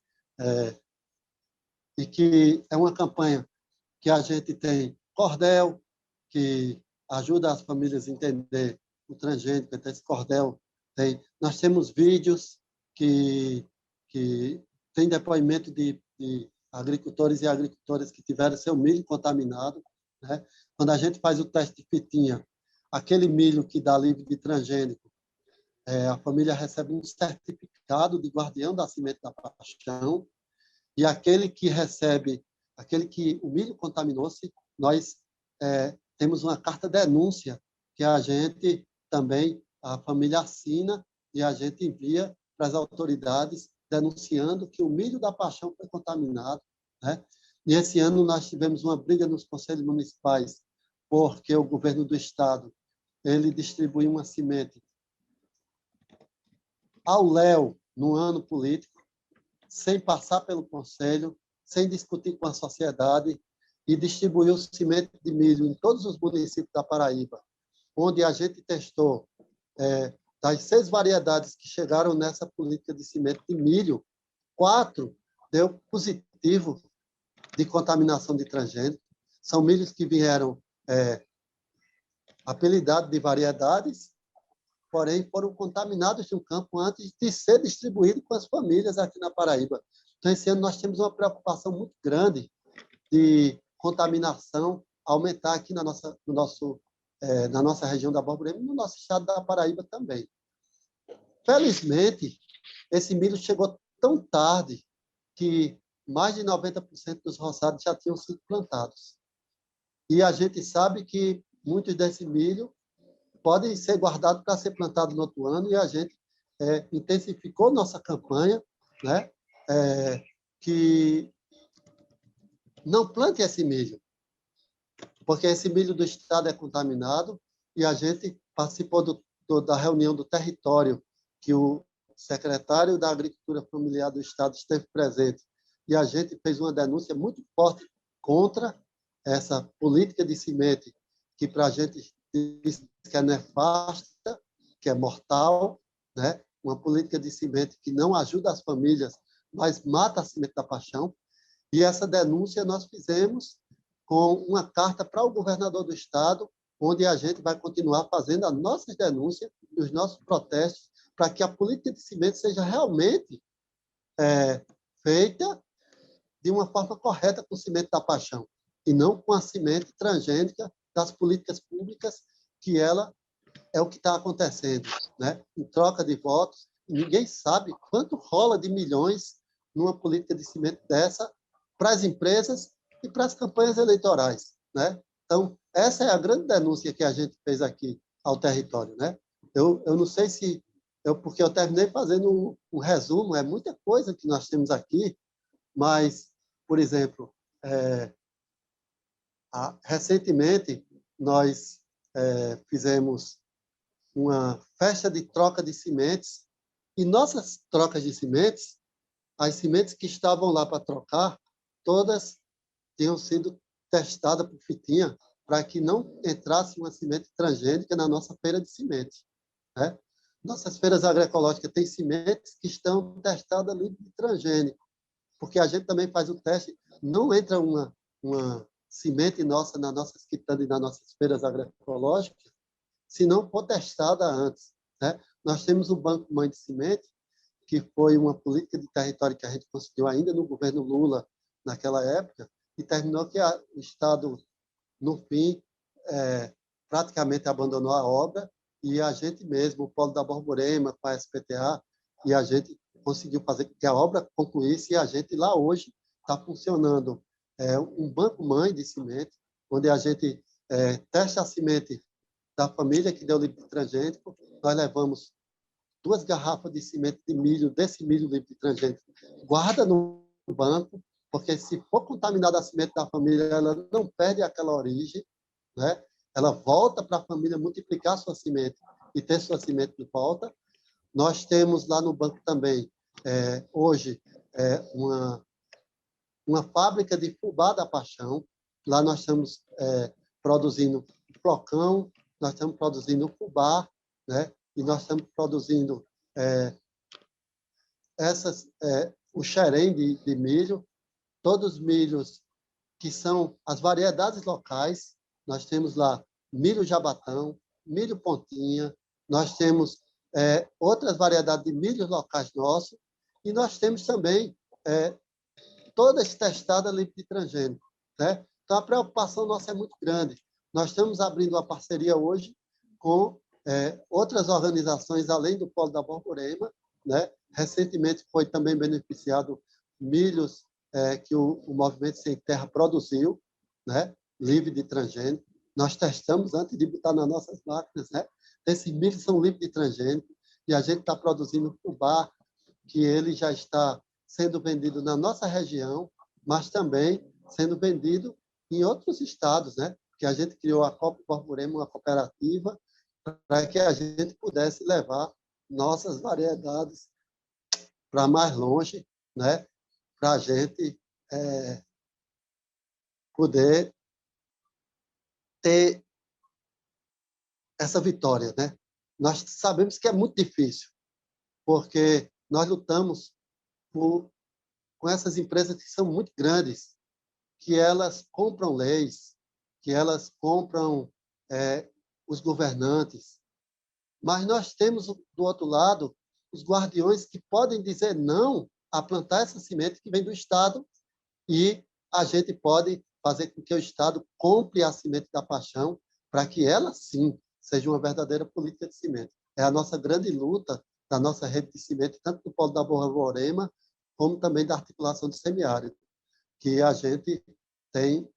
E que é uma campanha que a gente tem cordel, que ajuda as famílias a entender o transgênico, então esse cordel nós temos vídeos que tem depoimento de agricultores e agricultoras que tiveram seu milho contaminado, né? Quando a gente faz o teste de fitinha, aquele milho que dá livre de transgênico, a família recebe um certificado de guardião da semente da paixão, e aquele que o milho contaminou-se, nós temos uma carta denúncia que a gente também, a família assina e a gente envia para as autoridades denunciando que o milho da paixão foi contaminado, né? E esse ano nós tivemos uma briga nos conselhos municipais porque o governo do estado ele distribuiu uma semente ao léu no ano político, sem passar pelo conselho, sem discutir com a sociedade, e distribuiu semente de milho em todos os municípios da Paraíba, onde a gente testou das 6 variedades que chegaram nessa política de semente de milho, 4 deu positivo de contaminação de transgênico. São milhos que vieram apelidados de variedades, porém foram contaminados de um campo antes de ser distribuído com as famílias aqui na Paraíba. Então, esse ano nós temos uma preocupação muito grande de contaminação aumentar aqui na nossa região da Borborema e no nosso estado da Paraíba também. Felizmente, esse milho chegou tão tarde que mais de 90% dos roçados já tinham sido plantados. E a gente sabe que muitos desse milho podem ser guardados para ser plantado no outro ano, e a gente intensificou nossa campanha, né? Que não plante esse milho, porque esse milho do estado é contaminado, e a gente participou da reunião do território, que o secretário da Agricultura Familiar do estado esteve presente, e a gente fez uma denúncia muito forte contra essa política de semente, que para a gente diz que é nefasta, que é mortal, né? Uma política de semente que não ajuda as famílias, mas mata a semente da paixão. E essa denúncia nós fizemos com uma carta para o governador do estado, onde a gente vai continuar fazendo as nossas denúncias, os nossos protestos, para que a política de semente seja realmente feita de uma forma correta com o semente da paixão, e não com a semente transgênica das políticas públicas, que ela é o que está acontecendo, né? Em troca de votos, ninguém sabe quanto rola de milhões numa política de semente dessa para as empresas e para as campanhas eleitorais, né? Então, essa é a grande denúncia que a gente fez aqui ao território, né? Eu não sei se... porque eu terminei fazendo um resumo, é muita coisa que nós temos aqui, mas, por exemplo, recentemente, nós fizemos uma festa de troca de sementes, e nossas trocas de sementes, as sementes que estavam lá para trocar, todas tinham sido testadas por fitinha para que não entrasse uma semente transgênica na nossa feira de semente, né? Nossas feiras agroecológicas têm sementes que estão testadas livre de transgênico, porque a gente também faz o teste, não entra uma semente nossa nas nossas quitandas e nas nossas feiras agroecológicas, se não for testada antes, né? Nós temos o Banco Mãe de Semente, que foi uma política de território que a gente conseguiu ainda no governo Lula, naquela época, e terminou que o Estado, no fim, praticamente abandonou a obra, e a gente mesmo, o Polo da Borborema, com a SPTA, e a gente conseguiu fazer com que a obra concluísse, e a gente lá hoje está funcionando um banco-mãe de semente, onde a gente testa a semente da família que deu livre de transgênico, nós levamos 2 garrafas de semente de milho, desse milho livre de transgênico, guarda no banco, porque se for contaminada a semente da família, ela não perde aquela origem, né? Ela volta para a família multiplicar sua semente e ter sua semente de volta. Nós temos lá no banco também, hoje, uma fábrica de fubá da paixão. Lá nós estamos produzindo flocão, nós estamos produzindo fubá, né? E nós estamos produzindo o xerém de milho, todos os milhos que são as variedades locais. Nós temos lá milho jabatão, milho pontinha, nós temos outras variedades de milhos locais nossos, e nós temos também todas testadas livre de transgênico, né? Então, a preocupação nossa é muito grande. Nós estamos abrindo uma parceria hoje com outras organizações, além do Polo da Borborema, né? Recentemente foi também beneficiado milhos que o Movimento Sem Terra produziu, né? Livre de transgênico. Nós testamos antes de botar nas nossas máquinas, né? Esses milhos são livres de transgênico, e a gente está produzindo fubá, que ele já está sendo vendido na nossa região, mas também sendo vendido em outros estados, né? Porque a gente criou a Copa Borborema, uma cooperativa, para que a gente pudesse levar nossas variedades para mais longe, né? Para a gente poder ter essa vitória, né? Nós sabemos que é muito difícil, porque nós lutamos com essas empresas que são muito grandes, que elas compram leis, que elas compram os governantes, mas nós temos, do outro lado, os guardiões que podem dizer não a plantar essa semente que vem do Estado, e a gente pode fazer com que o Estado compre a semente da paixão para que ela, sim, seja uma verdadeira política de semente. É a nossa grande luta da nossa rede de semente, tanto do Polo da Borborema, como também da articulação do semiárido, que a gente tem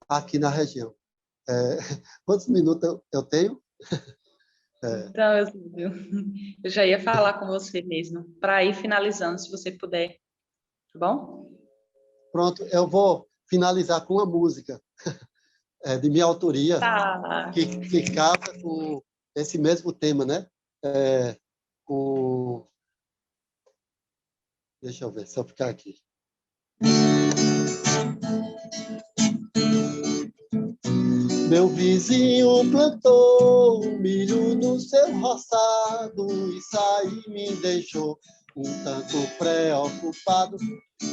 aqui na região. Quantos minutos eu tenho? Então, eu já ia falar com você mesmo, para ir finalizando, se você puder. Tá bom? Pronto, eu vou finalizar com uma música de minha autoria, que casa com esse mesmo tema, né? Deixa eu ver, se eu ficar aqui. Meu vizinho plantou milho no seu roçado, isso aí me deixou um tanto preocupado,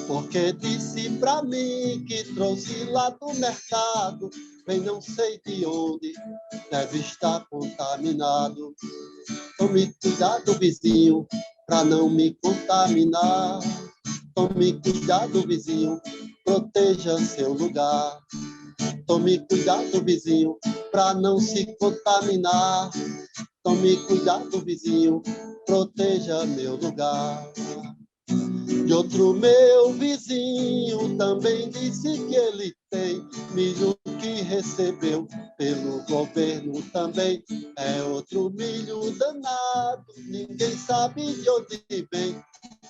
porque disse pra mim que trouxe lá do mercado, vem não sei de onde, deve estar contaminado. Tome cuidado, vizinho, pra não me contaminar. Tome cuidado, vizinho, proteja seu lugar. Tome cuidado, vizinho, para não se contaminar. Tome cuidado, vizinho, proteja meu lugar. E outro meu vizinho também disse que ele tem milho que recebeu pelo governo também. É outro milho danado, ninguém sabe de onde vem.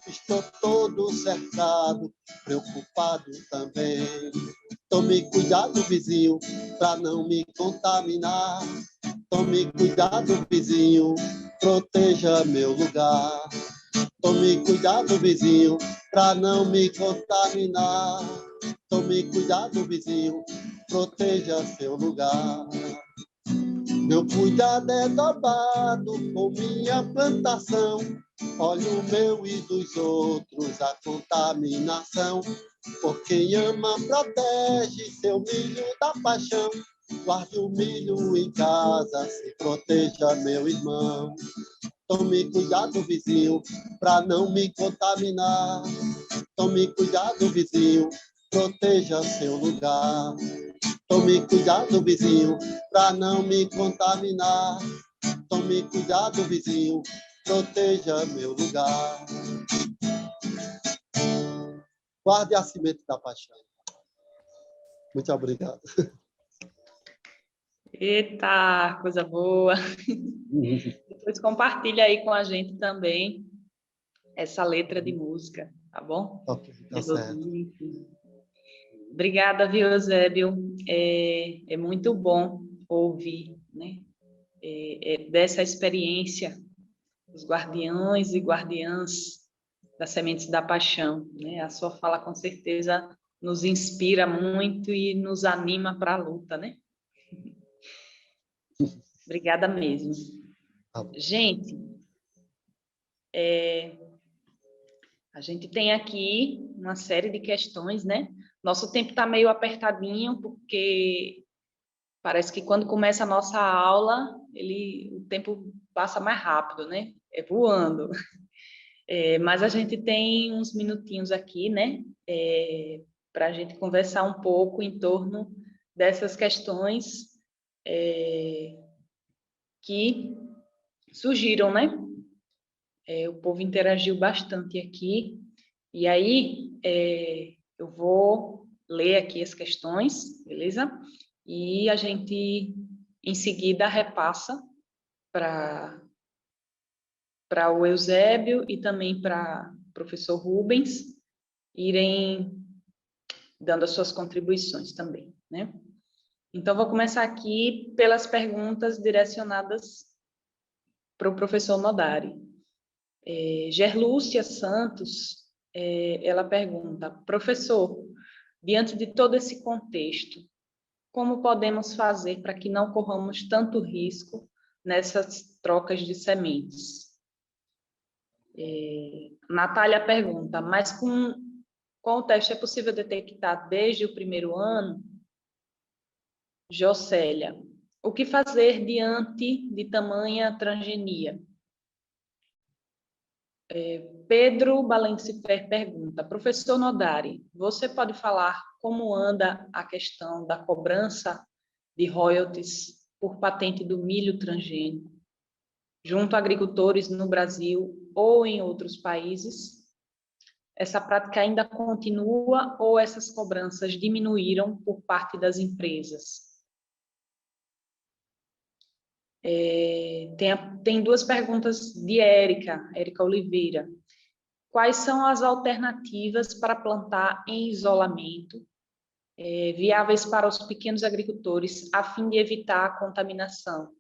Estou todo cercado, preocupado também. Tome cuidado, vizinho, para não me contaminar. Tome cuidado, vizinho, proteja meu lugar. Tome cuidado, vizinho, para não me contaminar. Tome cuidado, vizinho, proteja seu lugar. Meu cuidado é dobrado com minha plantação. Olha o meu e dos outros a contaminação. Por quem ama, protege seu milho da paixão. Guarde o milho em casa, se proteja, meu irmão. Tome cuidado, vizinho, para não me contaminar. Tome cuidado, vizinho, proteja seu lugar. Tome cuidado, vizinho, para não me contaminar. Tome cuidado, vizinho, proteja meu lugar. Guarde a semente da paixão. Muito obrigado. Eita, coisa boa. Depois compartilha aí com a gente também essa letra de música, tá bom? Ok, tá certo. Obrigada, viu, Eusébio? É muito bom ouvir, né? Dessa experiência dos guardiães e guardiãs das sementes da paixão, né? A sua fala, com certeza, nos inspira muito e nos anima para a luta, né? Obrigada mesmo. Gente, a gente tem aqui uma série de questões, né? Nosso tempo está meio apertadinho, porque parece que quando começa a nossa aula, o tempo passa mais rápido, né? É voando. Mas a gente tem uns minutinhos aqui, né? Para a gente conversar um pouco em torno dessas questões que surgiram, né? O povo interagiu bastante aqui. E aí, eu vou ler aqui as questões, beleza? E a gente, em seguida, repassa para o Eusébio e também para o professor Rubens irem dando as suas contribuições também, né? Então, vou começar aqui pelas perguntas direcionadas para o professor Nodari. Gerlúcia Santos, ela pergunta: professor, diante de todo esse contexto, como podemos fazer para que não corramos tanto risco nessas trocas de sementes? Natália pergunta: mas com o teste é possível detectar desde o primeiro ano? Jocélia: o que fazer diante de tamanha transgenia? Pedro Balencifer pergunta: professor Nodari, você pode falar como anda a questão da cobrança de royalties por patente do milho transgênico junto a agricultores no Brasil ou em outros países? Essa prática ainda continua ou essas cobranças diminuíram por parte das empresas? Tem duas perguntas de Érica Oliveira. Quais são as alternativas para plantar em isolamento, viáveis para os pequenos agricultores, a fim de evitar a contaminação?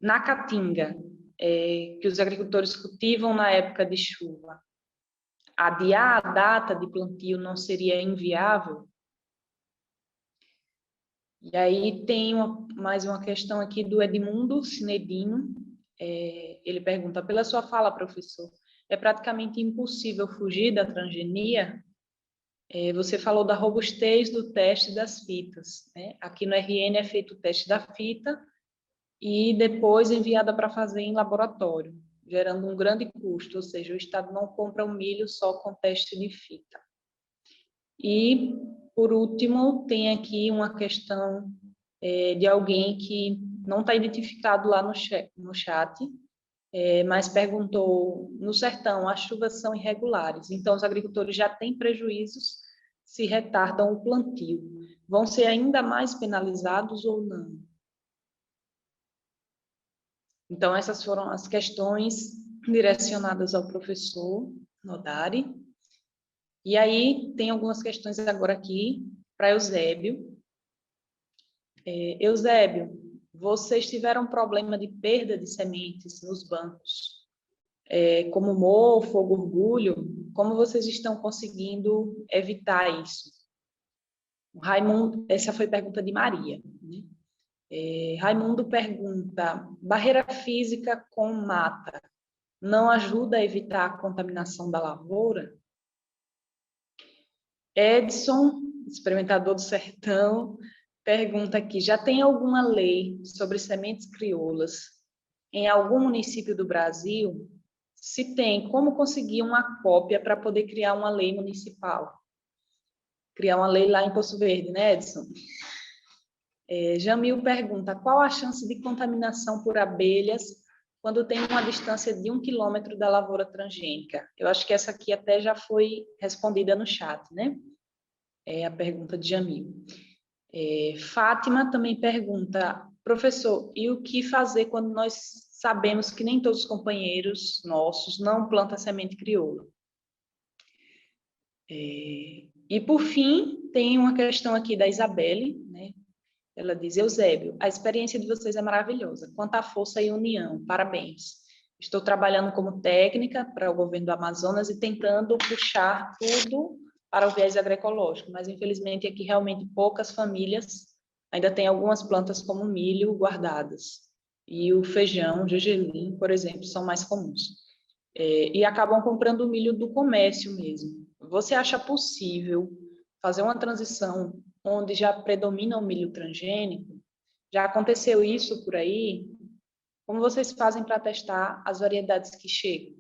Na caatinga, que os agricultores cultivam na época de chuva, adiar a data de plantio não seria inviável? E aí tem mais uma questão aqui do Edmundo Cinedino. Ele pergunta: pela sua fala, professor, é praticamente impossível fugir da transgenia? Você falou da robustez do teste das fitas, né? Aqui no RN é feito o teste da fita e depois enviada para fazer em laboratório, gerando um grande custo, ou seja, o Estado não compra o milho só com teste de fita. E, por último, tem aqui uma questão de alguém que não está identificado lá no chat, mas perguntou, no sertão, as chuvas são irregulares, então os agricultores já têm prejuízos se retardam o plantio. Vão ser ainda mais penalizados ou não? Então, essas foram as questões direcionadas ao professor Nodari. E aí, tem algumas questões agora aqui para Eusébio. Eusébio, vocês tiveram problema de perda de sementes nos bancos, como mofo ou gorgulho? Como vocês estão conseguindo evitar isso? Raimundo, essa foi a pergunta de Maria, né? Raimundo pergunta, barreira física com mata não ajuda a evitar a contaminação da lavoura? Edson, experimentador do sertão, pergunta aqui, já tem alguma lei sobre sementes crioulas em algum município do Brasil? Se tem, como conseguir uma cópia para poder criar uma lei municipal? Criar uma lei lá em Poço Verde, né, Edson? Jamil pergunta, qual a chance de contaminação por abelhas quando tem uma distância de 1 quilômetro da lavoura transgênica? Eu acho que essa aqui até já foi respondida no chat, né? É a pergunta de Jamil. Fátima também pergunta, professor, e o que fazer quando nós sabemos que nem todos os companheiros nossos não plantam semente crioula? E, por fim, tem uma questão aqui da Isabelle, né? Ela diz, Eusébio, a experiência de vocês é maravilhosa. Quanta força e união, parabéns. Estou trabalhando como técnica para o governo do Amazonas e tentando puxar tudo para o viés agroecológico, mas infelizmente aqui realmente poucas famílias ainda têm algumas plantas como milho guardadas. E o feijão, o gergelim, por exemplo, são mais comuns. E acabam comprando o milho do comércio mesmo. Você acha possível fazer uma transição onde já predomina o milho transgênico? Já aconteceu isso por aí? Como vocês fazem para testar as variedades que chegam?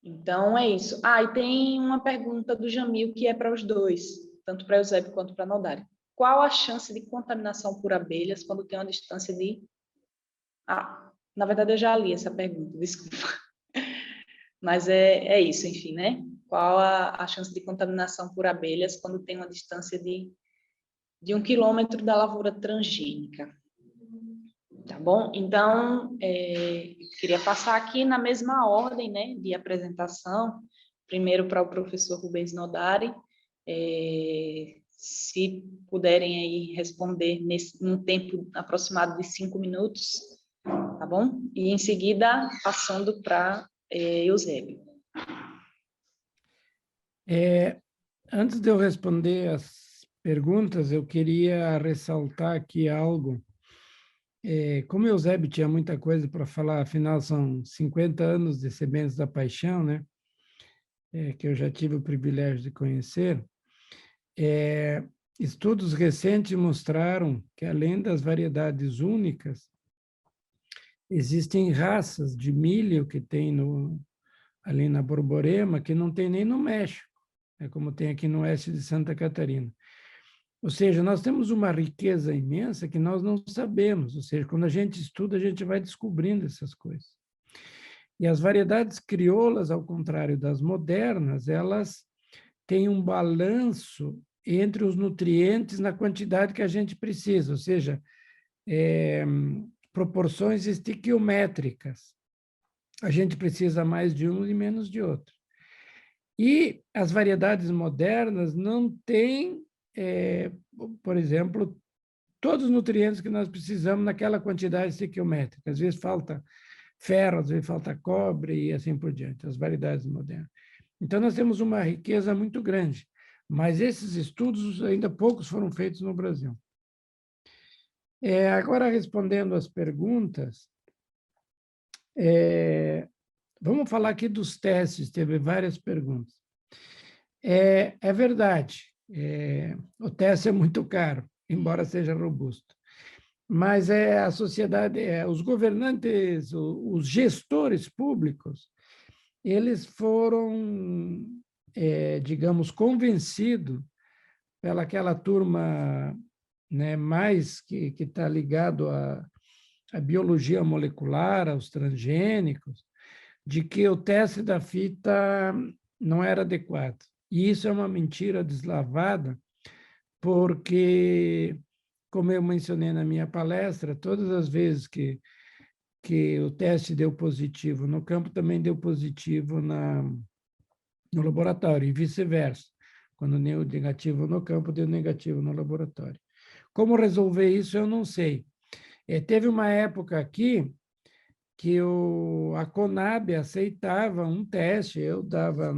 Então, é isso. E tem uma pergunta do Jamil que é para os dois, tanto para Eusébio quanto para Nodari. Qual a chance de contaminação por abelhas quando tem uma distância de... na verdade, eu já li essa pergunta, desculpa. Mas é isso, enfim, né? Qual a chance de contaminação por abelhas quando tem uma distância de 1 quilômetro da lavoura transgênica? Tá bom? Então, queria passar aqui na mesma ordem, né, de apresentação, primeiro para o professor Rubens Nodari, se puderem aí responder num tempo aproximado de 5 minutos, tá bom? E em seguida, passando para Eusébio. Antes de eu responder as perguntas, eu queria ressaltar aqui algo. Como o Eusébio tinha muita coisa para falar, afinal são 50 anos de Sementes da Paixão, né? Que eu já tive o privilégio de conhecer. Estudos recentes mostraram que, além das variedades únicas, existem raças de milho que tem ali na Borborema que não tem nem no México, como tem aqui no oeste de Santa Catarina. Ou seja, nós temos uma riqueza imensa que nós não sabemos. Ou seja, quando a gente estuda, a gente vai descobrindo essas coisas. E as variedades crioulas, ao contrário das modernas, elas têm um balanço entre os nutrientes na quantidade que a gente precisa, ou seja, proporções estiquiométricas. A gente precisa mais de um e menos de outro. E as variedades modernas não têm, por exemplo, todos os nutrientes que nós precisamos naquela quantidade estiquiométrica. Às vezes falta ferro, às vezes falta cobre e assim por diante, as variedades modernas. Então, nós temos uma riqueza muito grande, mas esses estudos ainda poucos foram feitos no Brasil. Agora, respondendo às perguntas, vamos falar aqui dos testes, teve várias perguntas. É verdade, o teste é muito caro, embora seja robusto. Mas a sociedade, os governantes, os gestores públicos, eles foram, digamos, convencidos pelaquela turma, né, mais que está ligado à biologia molecular, aos transgênicos, de que o teste da fita não era adequado. E isso é uma mentira deslavada, porque, como eu mencionei na minha palestra, todas as vezes que o teste deu positivo no campo, também deu positivo no laboratório, e vice-versa. Quando deu negativo no campo, deu negativo no laboratório. Como resolver isso, eu não sei. Teve uma época aqui que a Conab aceitava um teste, eu dava,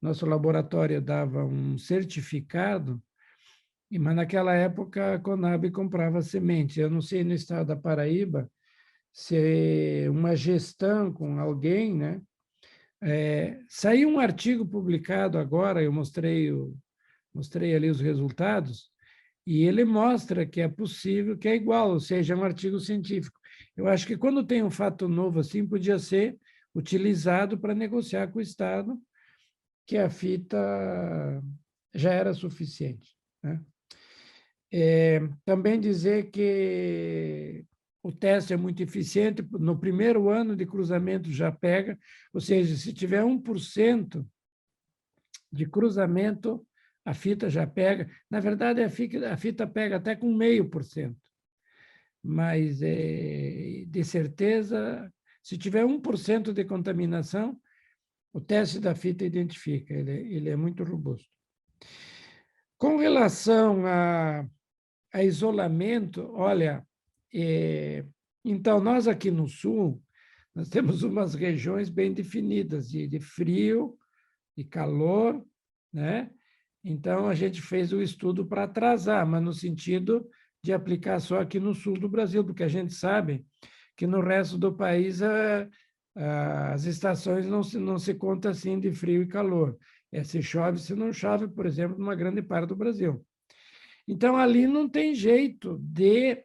nosso laboratório dava um certificado, mas naquela época a Conab comprava semente. Eu não sei no estado da Paraíba se uma gestão com alguém, né? Saiu um artigo publicado agora, eu mostrei ali os resultados, e ele mostra que é possível, que é igual, ou seja, é um artigo científico. Eu acho que quando tem um fato novo assim, podia ser utilizado para negociar com o Estado que a fita já era suficiente, né? Também dizer que o teste é muito eficiente, no primeiro ano de cruzamento já pega, ou seja, se tiver 1% de cruzamento, a fita já pega. Na verdade, a fita pega até com 0,5%. Mas, de certeza, se tiver 1% de contaminação, o teste da fita identifica, ele é muito robusto. Com relação a isolamento, olha, então, nós aqui no Sul, nós temos umas regiões bem definidas, de frio, de calor, né? Então, a gente fez o estudo para atrasar, mas no sentido de aplicar só aqui no sul do Brasil, porque a gente sabe que no resto do país as estações não se conta assim de frio e calor. Se chove, se não chove, por exemplo, numa grande parte do Brasil. Então, ali não tem jeito de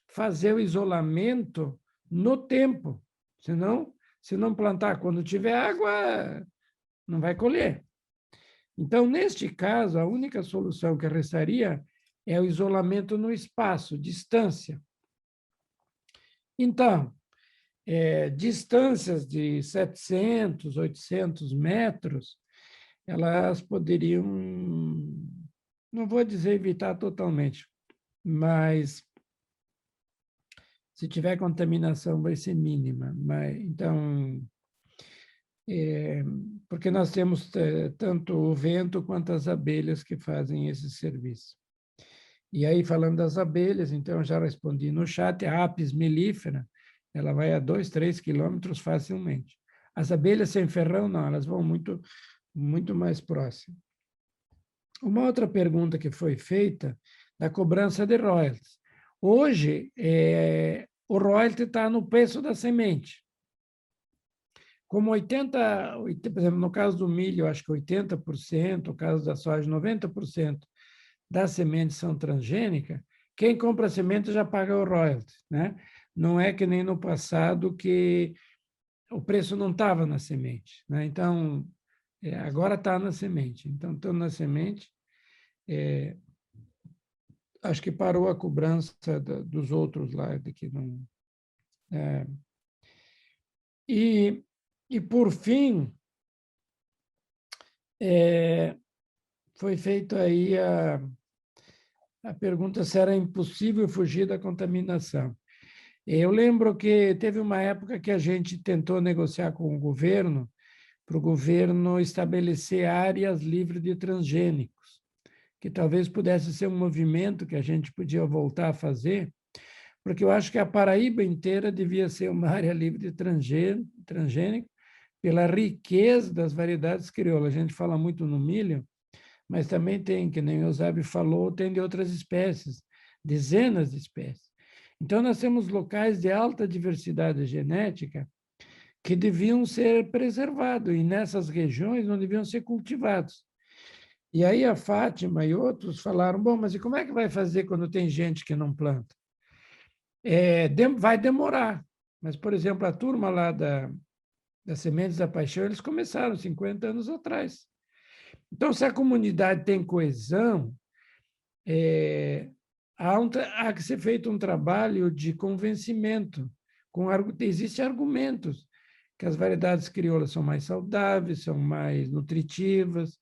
fazer o isolamento no tempo, senão, se não plantar quando tiver água, não vai colher. Então, neste caso, a única solução que restaria é o isolamento no espaço, distância. Então, distâncias de 700, 800 metros, elas poderiam, não vou dizer evitar totalmente, mas se tiver contaminação vai ser mínima. Então, porque nós temos tanto o vento quanto as abelhas que fazem esse serviço. E aí, falando das abelhas, então, eu já respondi no chat, a Apis mellifera, ela vai a 2, 3 quilômetros facilmente. As abelhas sem ferrão, não, elas vão muito, muito mais próximo. Uma outra pergunta que foi feita, da cobrança de royalties. Hoje, o royalty está no preço da semente. Como 80%, por exemplo, no caso do milho, acho que 80%, no caso da soja, 90% das sementes são transgênicas, quem compra a semente já paga o royalty, né? Não é que nem no passado que o preço não estava na semente, né? Então, agora está na semente. Então, estando na semente, acho que parou a cobrança dos outros lá, de que não... E, por fim, foi feita aí a pergunta se era impossível fugir da contaminação. Eu lembro que teve uma época que a gente tentou negociar com o governo, para o governo estabelecer áreas livres de transgênicos, que talvez pudesse ser um movimento que a gente podia voltar a fazer, porque eu acho que a Paraíba inteira devia ser uma área livre de transgênico, pela riqueza das variedades crioulas. A gente fala muito no milho, mas também tem, que nem o Eusébio falou, tem de outras espécies, dezenas de espécies. Então, nós temos locais de alta diversidade genética que deviam ser preservados, e nessas regiões não deviam ser cultivados. E aí a Fátima e outros falaram, bom, mas e como é que vai fazer quando tem gente que não planta? Vai demorar. Mas, por exemplo, a turma lá das Sementes da Paixão, eles começaram 50 anos atrás. Então, se a comunidade tem coesão, há que ser feito um trabalho de convencimento. Existem argumentos que as variedades crioulas são mais saudáveis, são mais nutritivas,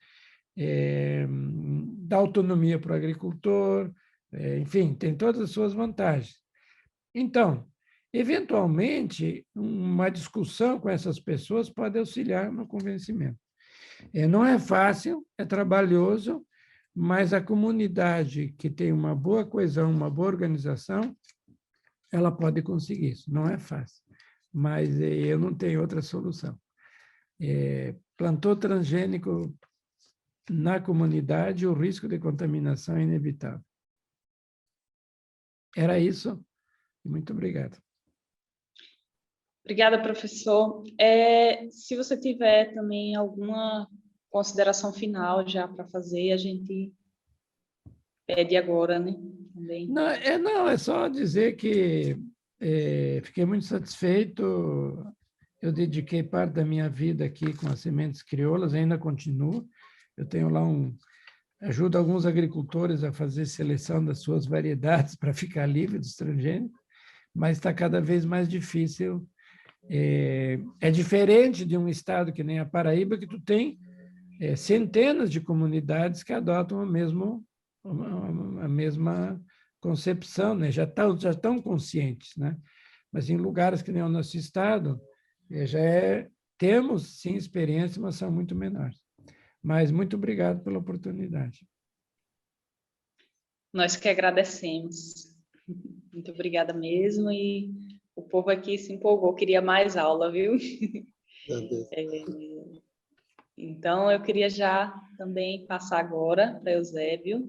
dá autonomia para o agricultor, enfim, tem todas as suas vantagens. Então, eventualmente, uma discussão com essas pessoas pode auxiliar no convencimento. Não é fácil, é trabalhoso, mas a comunidade que tem uma boa coesão, uma boa organização, ela pode conseguir isso. Não é fácil, mas eu não tenho outra solução. Plantou transgênico na comunidade, o risco de contaminação é inevitável. Era isso. Muito obrigado. Obrigada, professor. Se você tiver também alguma consideração final já para fazer, a gente pede agora, né? Também. Não, é só dizer que fiquei muito satisfeito. Eu dediquei parte da minha vida aqui com as sementes crioulas, ainda continuo. Eu tenho lá ajudo alguns agricultores a fazer seleção das suas variedades para ficar livre dos transgênicos, mas está cada vez mais difícil. É diferente de um estado que nem a Paraíba, que tu tem centenas de comunidades que adotam a mesma concepção, né? Já estão conscientes, né? Mas em lugares que nem o nosso estado, temos sim experiência, mas são muito menores. Mas muito obrigado pela oportunidade. Nós que agradecemos. Muito obrigada mesmo, e o povo aqui se empolgou, queria mais aula, viu? Então, eu queria já também passar agora para Eusébio,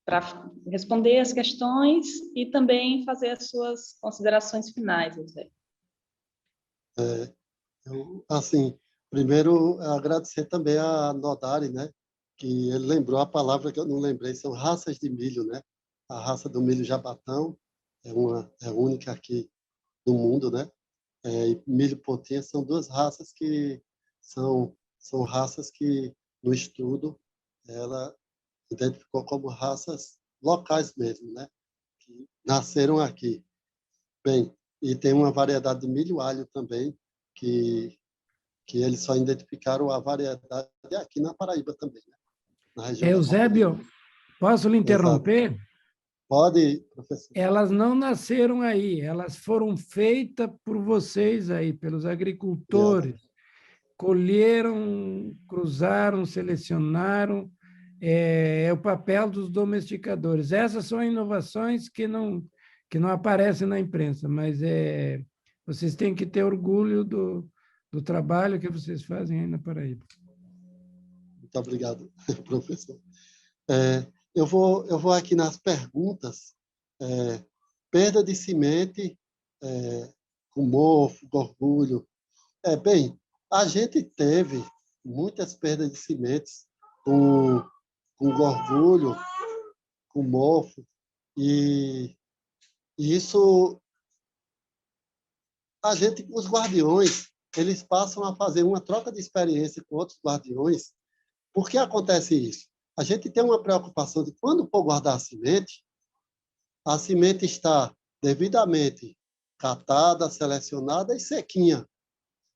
para responder as questões e também fazer as suas considerações finais, Eusébio. Primeiro, agradecer também a Nodari, né, que ele lembrou a palavra que eu não lembrei, são raças de milho, né? A raça do milho jabatão é única aqui no mundo, né? E milho pontinha são duas raças que são raças que, no estudo, ela identificou como raças locais mesmo, né? Que nasceram aqui. Bem, e tem uma variedade de milho alho também, que eles só identificaram a variedade aqui na Paraíba também, né? Na região Eusébio, posso lhe interromper? Exato. Pode, professor. Elas não nasceram aí, elas foram feitas por vocês aí, pelos agricultores. Colheram, cruzaram, selecionaram, é o papel dos domesticadores. Essas são inovações que não aparecem na imprensa, mas vocês têm que ter orgulho do trabalho que vocês fazem aí na Paraíba. Muito obrigado, professor. Eu vou aqui nas perguntas. Perda de semente com mofo, gorgulho. Bem, a gente teve muitas perdas de sementes com gorgulho, com mofo, e isso, os guardiões, eles passam a fazer uma troca de experiência com outros guardiões. Por que acontece isso? A gente tem uma preocupação de quando for guardar a semente está devidamente catada, selecionada e sequinha.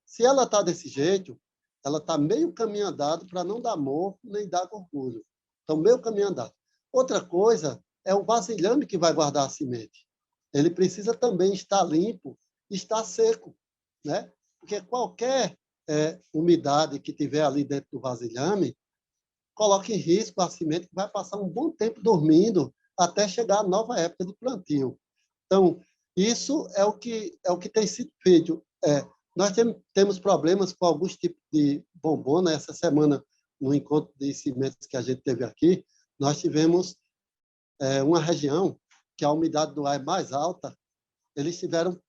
Se ela está desse jeito, ela está meio caminho andado para não dar mofo nem dar gorgulho. Então, meio caminho andado. Outra coisa é o vasilhame que vai guardar a semente. Ele precisa também estar limpo, estar seco, né? Porque qualquer umidade que tiver ali dentro do vasilhame coloca em risco a semente, que vai passar um bom tempo dormindo até chegar a nova época de plantio. Então, isso é o que tem sido feito. Nós temos problemas com alguns tipos de bombona. Essa semana, no encontro de sementes que a gente teve aqui, nós tivemos uma região que a umidade do ar é mais alta. Eles tiveram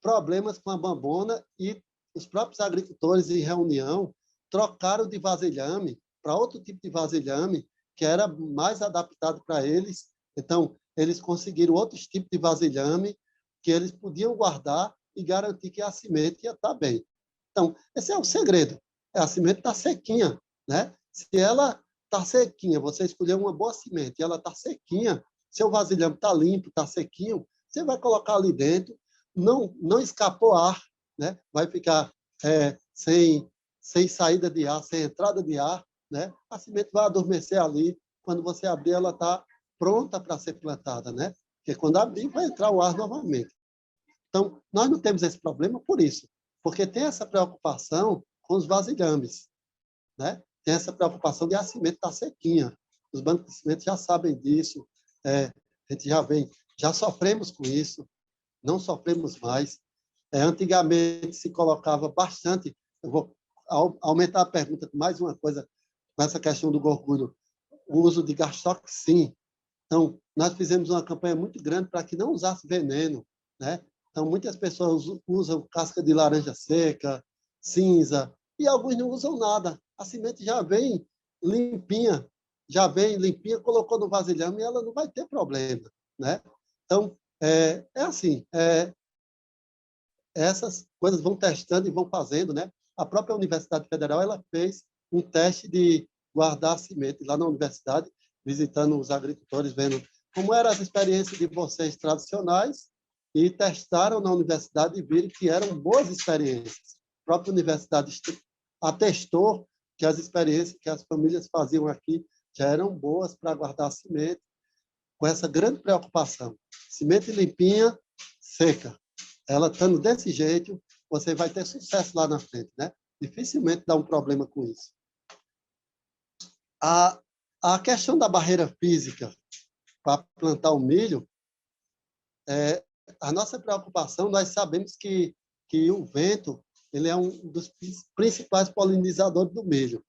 problemas com a bombona e os próprios agricultores, em reunião, trocaram de vasilhame para outro tipo de vasilhame que era mais adaptado para eles. Então, eles conseguiram outros tipos de vasilhame que eles podiam guardar e garantir que a semente ia estar bem. Então, esse é o segredo. A semente está sequinha, né? Se ela está sequinha, você escolheu uma boa semente, e ela está sequinha, seu vasilhame está limpo, está sequinho, você vai colocar ali dentro, não escapou ar, né? Vai ficar sem saída de ar, sem entrada de ar, né? A semente vai adormecer ali, quando você abrir, ela está pronta para ser plantada, né? Porque quando abrir, vai entrar o ar novamente. Então, nós não temos esse problema por isso, porque tem essa preocupação com os vasilhames, né? Tem essa preocupação de a semente estar sequinha. Os bancos de semente já sabem disso, a gente já sofremos com isso, não sofremos mais. Antigamente se colocava bastante, eu vou aumentar a pergunta com mais uma coisa, com essa questão do gorgulho, o uso de Gastoxin. Então, nós fizemos uma campanha muito grande para que não usasse veneno, né? Então, muitas pessoas usam casca de laranja seca, cinza, e alguns não usam nada. A semente já vem limpinha, colocou no vasilhame e ela não vai ter problema, né? Então, assim, essas coisas vão testando e vão fazendo, né? A própria Universidade Federal, ela fez um teste de guardar semente lá na universidade, visitando os agricultores, vendo como eram as experiências de vocês tradicionais, e testaram na universidade e viram que eram boas experiências. A própria universidade atestou que as experiências que as famílias faziam aqui já eram boas para guardar semente, com essa grande preocupação. Semente limpinha, seca. Ela estando desse jeito, você vai ter sucesso lá na frente, né? Dificilmente dá um problema com isso. A questão da barreira física para plantar o milho, a nossa preocupação, nós sabemos que o vento ele é um dos principais polinizadores do milho.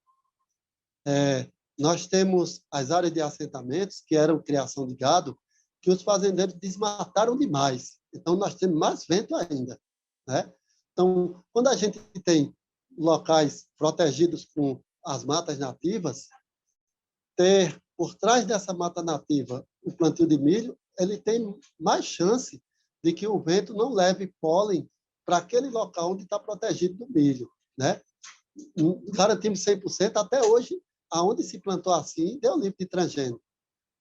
Nós temos as áreas de assentamentos, que eram criação de gado, que os fazendeiros desmataram demais. Então, nós temos mais vento ainda, né? Então, quando a gente tem locais protegidos com as matas nativas, ter por trás dessa mata nativa o plantio de milho, ele tem mais chance de que o vento não leve pólen para aquele local onde está protegido do milho, né? Garantimos 100%, até hoje, aonde se plantou assim, deu livre de transgênico.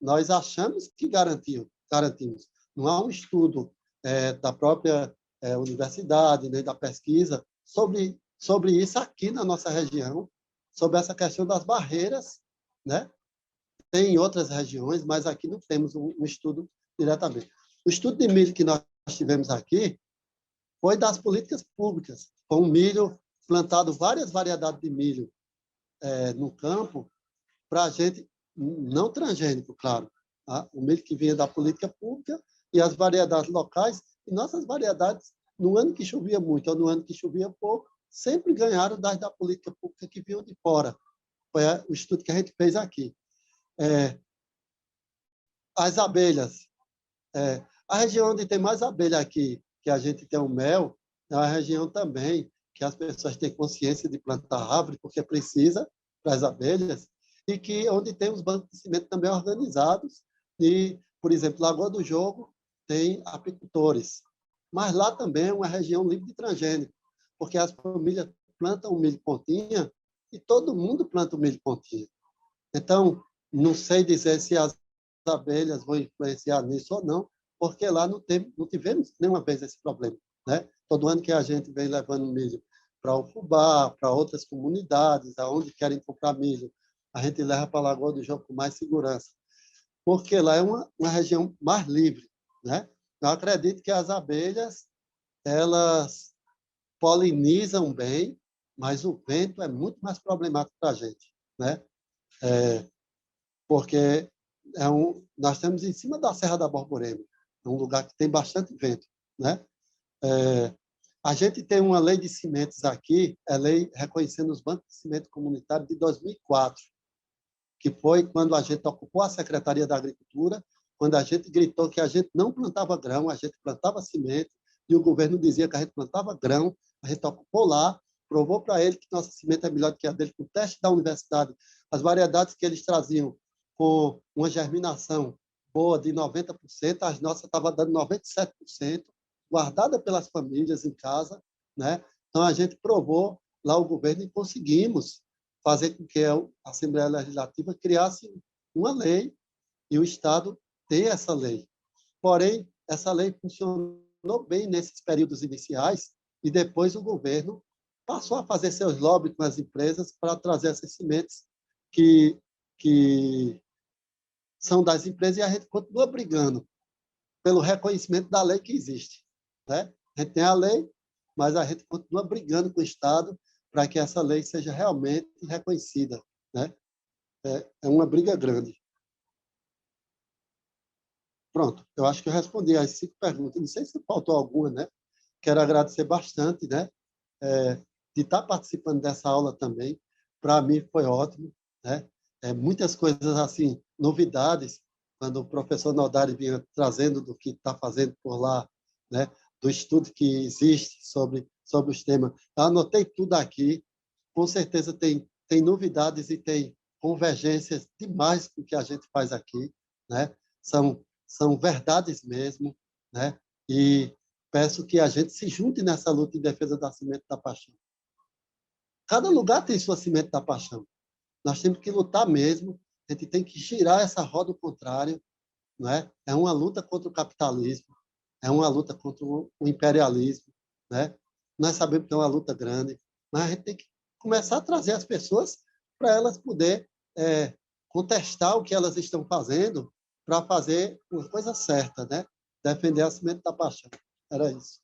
Nós achamos que garantimos. Não há um estudo da própria universidade, nem da pesquisa, sobre isso aqui na nossa região, sobre essa questão das barreiras, né? Tem em outras regiões, mas aqui não temos um estudo diretamente. O estudo de milho que nós tivemos aqui foi das políticas públicas, com milho plantado, várias variedades de milho no campo, para a gente, não transgênico, claro, tá? O milho que vinha da política pública e as variedades locais, e nossas variedades, no ano que chovia muito ou no ano que chovia pouco, sempre ganharam das da política pública que vinham de fora. Foi o estudo que a gente fez aqui. As abelhas. A região onde tem mais abelha aqui, que a gente tem o mel, é uma região também que as pessoas têm consciência de plantar árvore, porque precisa para as abelhas, e que onde tem os bancos de cimento também organizados. E, por exemplo, Lagoa do Jogo tem apicultores. Mas lá também é uma região livre de transgênico, porque as famílias plantam o milho pontinha e todo mundo planta o milho pontinha. Então, não sei dizer se as abelhas vão influenciar nisso ou não, porque lá não tivemos nenhuma vez esse problema, né? Todo ano que a gente vem levando milho para o Fubá, para outras comunidades, aonde querem comprar milho, a gente leva para a Lagoa do Jogo com mais segurança, porque lá é uma região mais livre, né? Eu acredito que as abelhas, elas polinizam bem, mas o vento é muito mais problemático para a gente, né? Porque nós estamos em cima da Serra da Borborema, é um lugar que tem bastante vento, né? A gente tem uma lei de cimentos aqui, é lei reconhecendo os bancos de cimento comunitários de 2004, que foi quando a gente ocupou a Secretaria da Agricultura, quando a gente gritou que a gente não plantava grão, a gente plantava cimento, e o governo dizia que a gente plantava grão, a gente ocupou lá, provou para ele que nosso cimento é melhor do que a dele, com o teste da universidade, as variedades que eles traziam com uma germinação boa de 90%, as nossas estavam dando 97%, guardada pelas famílias em casa, né? Então, a gente provou lá o governo e conseguimos fazer com que a Assembleia Legislativa criasse uma lei e o Estado ter essa lei. Porém, essa lei funcionou bem nesses períodos iniciais e depois o governo passou a fazer seus lobbies com as empresas para trazer essas sementes que são das empresas e a gente continua brigando pelo reconhecimento da lei que existe, né? A gente tem a lei, mas a gente continua brigando com o Estado para que essa lei seja realmente reconhecida, né? É uma briga grande. Pronto, eu acho que eu respondi às 5 perguntas. Não sei se faltou alguma, né? Quero agradecer bastante, né? De estar participando dessa aula também. Para mim foi ótimo, né? Muitas coisas assim, novidades, quando o professor Nodari vinha trazendo do que está fazendo por lá, né? Do estudo que existe sobre os temas. Eu anotei tudo aqui. Com certeza tem novidades e tem convergências demais com o que a gente faz aqui, né? São verdades mesmo, né? E peço que a gente se junte nessa luta em defesa da semente da paixão. Cada lugar tem sua semente da paixão. Nós temos que lutar mesmo, a gente tem que girar essa roda ao contrário, não é? É uma luta contra o capitalismo, é uma luta contra o imperialismo, né? Nós sabemos que é uma luta grande, mas a gente tem que começar a trazer as pessoas para elas poderem contestar o que elas estão fazendo para fazer uma coisa certa, né? Defender a semente da paixão. Era isso.